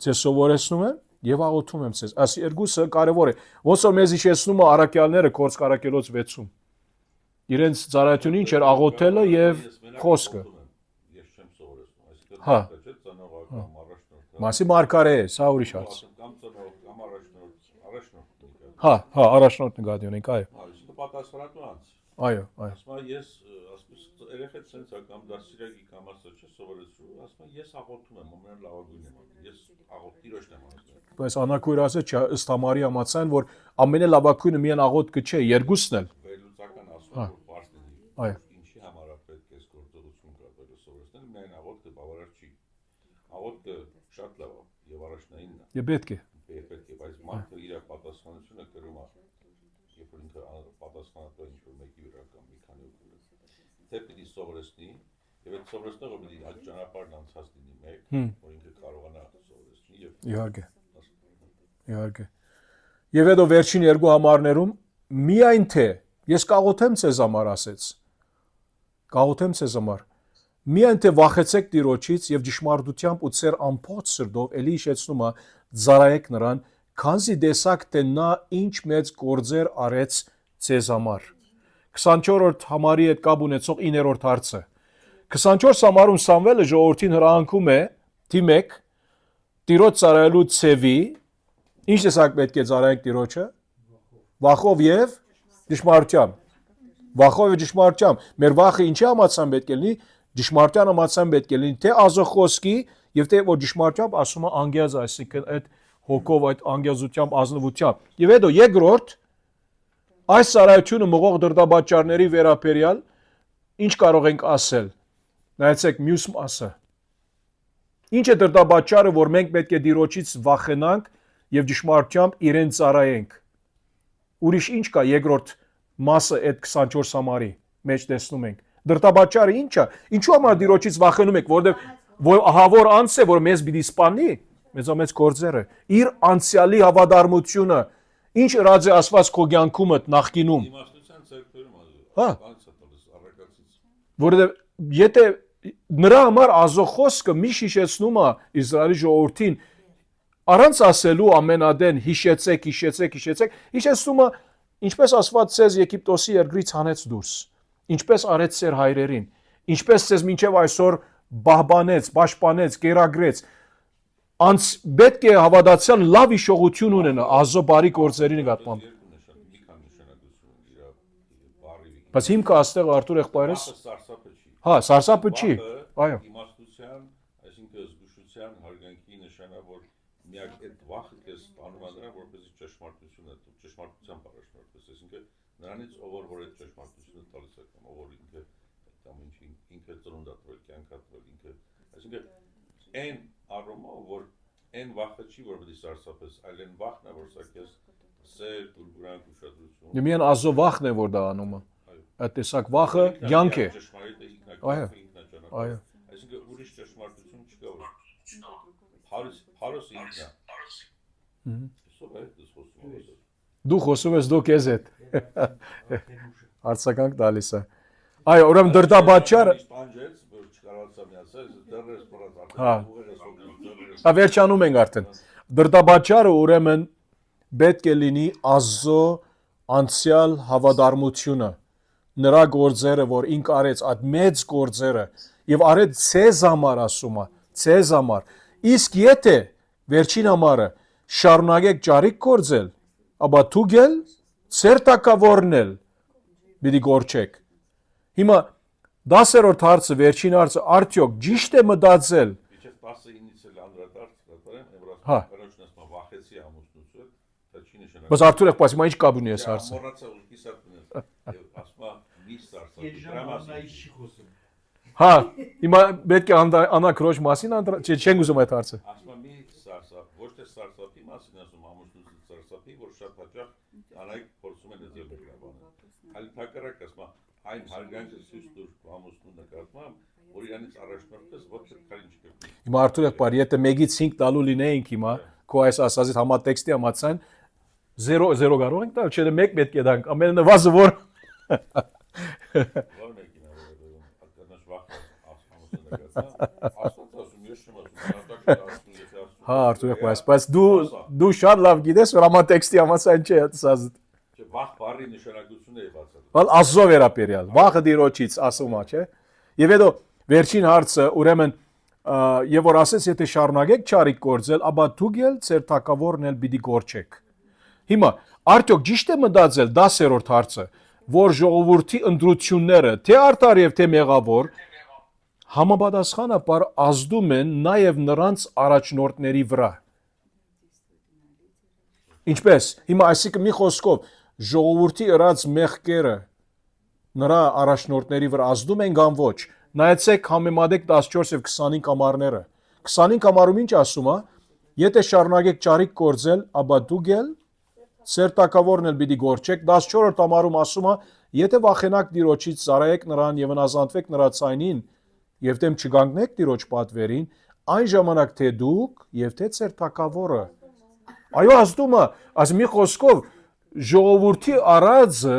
ցեզ սովորեցնում եմ եւ աղոթում եմ ցեզ։ Այս երկուսը կարեւոր է։ Ոնց որ մեզ հիշեցնում է առաքյալները Կորց կարակելոց 6-ում։ Իրենց ծառայությունը ինչ էր աղոթելը եւ խոսքը։ Ես չեմ սովորեցնում, այսինքն Հա։ չէ ծանոթ կամ առաջնորդ։ Մասի մարգարե է, սա ուրիշ հարց։ Կամ ծանոթ կամ առաջնորդ։ Հա, առաջնորդ նկատի ունենք, այո։ Այսինքն պատասխանատու անձ։ Այո, այո։ Ասում ես, ասում երեխեք sense կամ դասիրակի կամ ասա չէ սովորեցրու, ասում ես աղոթում եմ, ամեն լավագույնն եմ անում։ Ես աղոթ տիրոջն եմ անում։ Բայց Աննաքույր ասաց, ըստ համարի համացան, որ ամենալավագույնը միայն աղոթքը չէ, երկուսն էլ։ Վերլուծական ասում որ բարձ լինի։ Այո։ Ինչի համար պետք է գործողություն կատարել սովորեցնել, միայն աղոթքը բավարար չի։ Աղոթքը շատ լավ է եւ առաջնայինն է։ Եվ պետք է։ Պետք է, բայց մարդը իր պատասխանատվությունը կրում է։ Երբ որ ինքը պատասխանատու է ինչ-որ մեկի վրա կամ մի քանի օգուտ։ Թե պիտի սովորեցնի, եւ այդ սովորեցնողը պիտի այդ ճանապարհն անցած լինի մեկ, որ ինքը կարողանա սովորեցնի եւ Իհարկե։ Իհարկե։ Եվ հետո վերջին երկու համարներում միայն թե ես կաղոթեմ ցեզ համար ասեց։ Կաղոթեմ ցեզ համար։ Միայն թե վախեցեք Տիրոջից եւ ճշմարտությամբ ու ծեր ամփոփ սրտով էլի հիշեցնում է զարայեք նրան, քանզի տեսակ թե նա ինչ մեծ գործեր արեց ցեզ համար։ 24-րդ համարի հետ կապ ունեցող 9-րդ հարցը։ 24 համարում Սամվելը ժողովրդին հրահանգում է դիմեք Տիրոջ ծառայելու ցևի, ինչ տեսակ պետք է ծառայենք Տիրոջը, վախով եւ ճշմարտությամբ։ Վախով եւ ճշմարտությամբ։ Մեր վախը ինչի համացան պետք է լինի, ճշմարտության համացան պետք է լինի, թե Աստծո խոսքի եւ թե որ ճշմարտությամբ ասում է անգյազ, այսինքն այդ հոգով, այդ անգյազությամբ, ազնվությամբ։ Եվ հետո երկրորդ այս ծառայությունը մղող դրդաբաճարների վերաբերյալ ինչ կարող ենք ասել։ Նայեցեք մյուս մասը։ Ինչ է դրդաբաճարը, որ մենք պետք է Տիրոջից վախենանք եւ ճշմարտությամբ իրեն ծառայենք։ Ուրիշ ինչ կա երկրորդ մասը այդ 24 համարի մեջ տեսնում ենք։ Դրդաբաճարը ինչ է։ Ինչու համար Տիրոջից վախենում եք, որովհետեւ ահավոր անձ է, որ մեզ պիտի սպանի, մեծամեծ գործերը։ Իր անցյալի հավատարմությունը, ինչ ըրած է ասված քո կյանքումդ նախկինում։ իմաստության ձեռքբերում Հա։ բանից է տալիս առաքածից։ Որովհետեւ եթե նրա համար Աստծո խոսքը միշտ հիշեցնում է Իսրայելի ժողովրդին առանց ասելու ամենադեն հիշեցեք, հիշեցնում է ինչպես ասված ցեզ Եգիպտոսի երկրից հանեց դուրս, ինչպես արեց ծեր հայրերին, ինչպես ցեզ մինչև այսօր բահբանեց, պաշտպանեց, կերակրեց։ Անց պետք է հավատացյալ լավ հիշողություն ունենա Աստծո բարի գործերի նկատմամբ։ Մի քանի նշանակություն իր բարի։ Բայց հիմքը աստեղ Արտուր եղբայրս, Սարսափը չի։ հա, սարսափը չի։ Այո։ Իմաստության, այսինքն զգուշության հարգանքի նշանա, որ միակ այդ վախը քեզ տանում է նրան, որպեսզի ճշմարտությամբ առաջնորդվես, այսինքն նրանից ով որ այդ ճշմարտությունը տալիս է կամ ով որ ինքը կամ ինքը ծնունդ է տվել, կյանք է տվել, ինքը, այսինքն այն առումով, որ այն վախը չի, որ պետք է սարսափես, այլ այն վախն է, որ սա քեզ սեր, գուրգուրանք, ուշադրություն։ Դե միայն Աստծո վախն է, որ դա անում է։ Այդ տեսակ վախը կյանք է։ Այո։ Այո։ Այսինքն ուրիշ ճշմարտություն չկա, որ հարուսը ինքն է։ Սով է դες խոսում ես։ Դու խոսում ես դու քեզ հետ։ Հարցականք տալիս է։ Այո, ուրեմն դրդաբաճարը Սպանջեց, որ չկարողացա միացել, դեռ սպորած Հա։ արդեն։ Վերջանում ենք արդեն։ Դրդաբաճարը ուրեմն պետք է լինի Աստծո անցյալ հավատարմությունը, նրա գործերը, որ ինք արեց, այդ մեծ գործերը, եւ արեց ցեզ համար ասում է, ցեզ համար։ Իսկ եթե վերջին համարը շարունակեք ճարիք կործել, ապա դուք ցեր տակավորնել պիտի գործեք։ Հիմա 10-րդ հարցը, վերջին հարցը, արդյոք ճիշտ է մտածել։ Միջև 19-ից էլ անդրադարձ կատարեմ, Հա։ առաջն ասма վախեցի ամուսնուց, դա չի նշանակում։ Բայց Արթուր եղբայր, հիմա ինչ կապ ունի այս հարցը։ Մոռացա ուզի սարքնել։ Եվ ասма մի սարսափի Երջան դրա Աննայի մասին։ չի խոսում։ Հա, հիմա պետք է Աննա քրոջ մասին չենք ուզում այդ հարցը։ Ասма մի սարսափ, ոչ թե սարսափի մասին ասում ամուսնուց սարսափի, որ շատ հաճախ անայք փորձում են դել գրաբանը։ Այլ թակարակ ասма այն հարգանքը ցույց տուր ամուսնու նկատմամբ, որ իրանից առաջնորդես ոչ թե քարին չկրկնի։ Հիմա Արթուր եղբայր, եթե 1-ից 5 տալու լինեինք հիմա, քո այս ասածից համատեքստի համացան 0 կարող ենք տալ, չէ՞ 1 պետք է տանք, ամենավազը որ Ո՞ր մեկին ավելորում, ակնաշ վախ ամուսնու նկատմամբ, ասած ասում, ես չեմ ասում, Հա, Արթուր եղբայր, բայց դու շատ լավ գիտես, որ համատեքստի համացան չէ, ասած։ Չէ, վախ բառի նշանակությունը է բացատրում։ Բայց Աստծո վերաբերյալ, վախը Տիրոջից ասում է, չէ՞։ Եվ հետո վերջին հարցը, ուրեմն եւ որ ասես, եթե շարունակեք ճարիք գործել, ապա դուք էլ ձեր թակավորն էլ պիտի գործեք։ Հիմա արդյոք ճիշտ է մտածել 10-րդ հարցը, որ ժողովրդի ընտրությունները, թե արդար եւ թե մեղավոր, համապատասխանաբար ազդում են նաեւ նրանց առաջնորդների վրա։ Ինչպես։ Հիմա այսինքն մի խոսքով ժողովրդի ըրած մեղքերը նրա առաջնորդների վրա ազդում են կամ ոչ։ Նայեցեք համեմատեք 14 եւ 25 ամառները։ 25 ամառում ինչ ասում է։ Եթե շարունակեք ճարիք գործել, ապա դուք էլ ձեր տակավորն էլ պիտի գործեք։ 14-րդ ամառում ասում է. եթե վախենաք Տիրոջից, ծառայեք նրան եւ անազանվեք նրա ցայնին եւ դեմ չգանգնեք Տիրոջ պատվերին, այն ժամանակ թե դուք եւ թե ձեր տակավորը։ Այո, ազդում է, այս մի խոսքով ժողովրդի արածը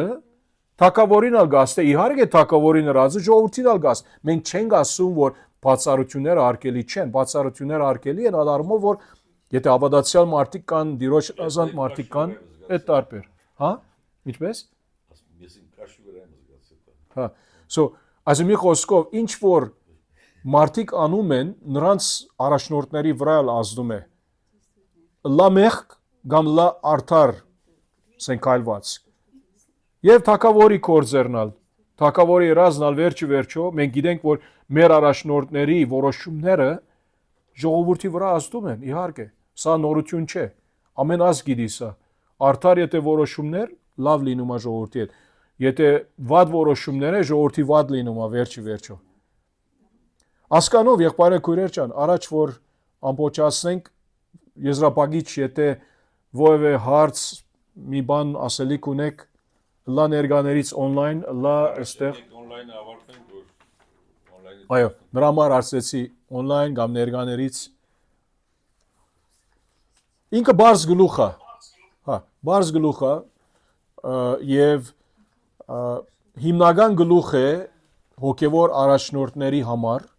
թակավորին ալ գաս, թե իհարկե թակավորին արածը ժողովրդին ալ գաս։ Մենք չենք ասում, որ բացառությունները արկելի չեն, բացառությունները արկելի են առումով, որ եթե ավադացյալ մարդիկ կան, Տիրոջ ազանց մարդիկ կան, այդ տարբեր։ Հա? Ինչպես։ Ես իմ քաշի վրա եմ զգացել։ Հա։ So, այս մի խոսքով ինչ որ մարդիկ անում են, նրանց առաջնորդների վրա ազդում է։ Լա մեղք կամ լա արդար սենքայլված։ Եվ թակավորի կորձերնալ, թակավորի ռազնալ վերջը մենք գիտենք, որ մեր առաջնորդների որոշումները ժողովրդի վրա ազդում են, իհարկե, սա նորություն չէ, ամեն ազգ գիտի սա, արդար եթե որոշումներ, լավ լինում է ժողովրդի հետ, եթե վատ որոշումներ է, ժողովրդի վատ լինում է վերջը։ Ասկանով, եղբայրը քույրեր ջան, առաջ որ ամբողջացնենք, եզրափակիչ, եթե որևէ հարց մի բան ասելիք ունեք, լա ներկաներից on-line, լա այստեղ։ On-line ավարտենք, որ on-line-ից։ Այո, նրա համար ասեցի on-line կամ ներկաներից։ Ինքը բարձ գլուխ է։ Հա, բարձ գլուխ է եւ հիմնական գլուխ է հոգեվոր առաջնորդների համար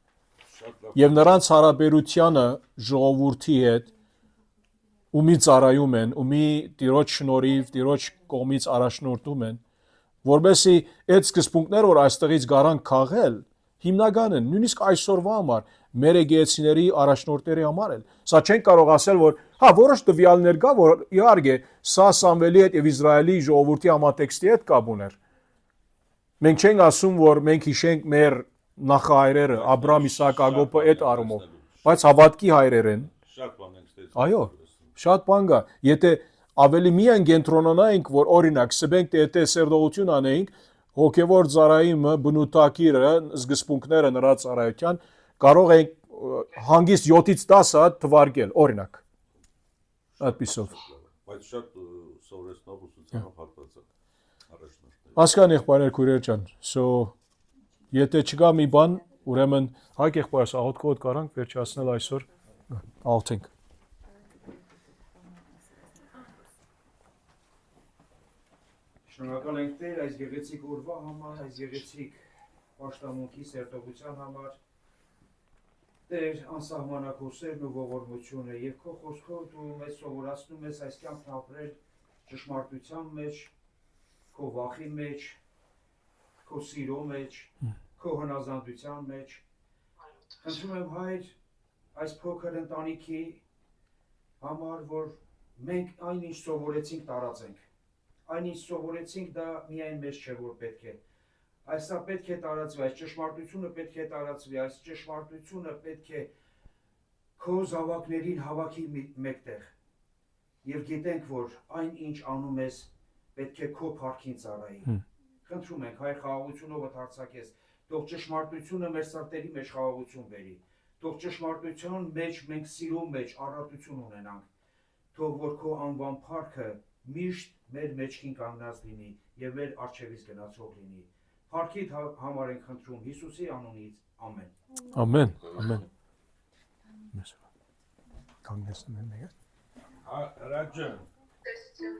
եւ նրանց հարաբերությանը ժողովրդի հետ ումի ծառայում են, ումի Տիրոջ շնորհիվ, Տիրոջ կողմից առաջնորդում են, որբեսի այդ սկզբունքները, որ այստեղից գարանք քաղել, հիմնական են, նույնիսկ այսօրվա համար, մեր եկեղեցիների առաջնորդների համար էլ։ Սա չենք կարող ասել, որ հա որոշ տվյալներ կա, որ իհարկե սա Սամվելի հետ եւ Իսրայելի ժողովրդի համատեքստի հետ կապ ուներ։ Մենք չենք ասում, որ մենք հիշենք մեր նախահայրերը, Աբրահամ, Իսահակ, Հակոբը այդ առումով, բայց հավատքի հայրեր են։ Շատ բան ենք ստեցել։ Այո, շատ բան կա։ Եթե ավելի միայն կենտրոնանայինք, որ օրինակ սբենք թե սերդողություն անեինք, հոգևոր ծառայումը, բնութագիրը, սկզբունքները նրա ծառայության կարող ենք հանգիստ 7-ից 10 հատ թվարկել, օրինակ։ Այդպիսով։ Բայց շատ սովորեցնող ուսուցանող հատված է առաջնորդներ։ Հասկան եղբայրներ քույրեր ջան։ So եթե չկա մի բան, ուրեմն հայք եղբայրս աղոթքով կարանք վերջացնել այսօր աղոթենք։ Շնորհակալ ենք Տեր այս գեղեցիկ օրվա համար, այս գեղեցիկ պաշտամունքի սերտողության համար։ Տեր անսահմանակոսերն ու ողորմությունը եւ քո խոսքով դու մեզ սովորացնում ես այս կյանքն ապրել ճշմարտության մեջ, քո վախի մեջ, քո սիրո մեջ, քո հնազանդության մեջ Խնդրում եմ Հայր, այս փոքր ընտանիքի համար, որ մենք այնինչ սովորեցինք տարածենք։ Այնինչ սովորեցինք դա միայն մեզ չէ, որ պետք է։ Այսա պետք է տարածվի, այս ճշմարտությունը պետք է տարածվի, այս ճշմարտությունը պետք է քո զավակներին հավաքի մեկտեղ։ Եվ գիտենք, որ այն ինչ անում ես, պետք է քո փառքին ծառայի։ Խնդրում ենք, Հայր, խաղաղությունով հարձակես, թող ճշմարտությունը մեր սրտերի մեջ խաղաղություն բերի։ Թող ճշմարտության մեջ մենք սիրո մեջ առատություն ունենանք։ Թող որ քո անվան փառքը միշտ մեր մեջքին կանգնած լինի եւ մեր առջևից գնացող լինի։ Փառքիդ համար ենք խնդրում Հիսուսի անունից։ Ամեն։ Ամեն, ամեն։ Կանգնեցնեմ մեկ։ Հա, Ռաջան։ Տեսություն,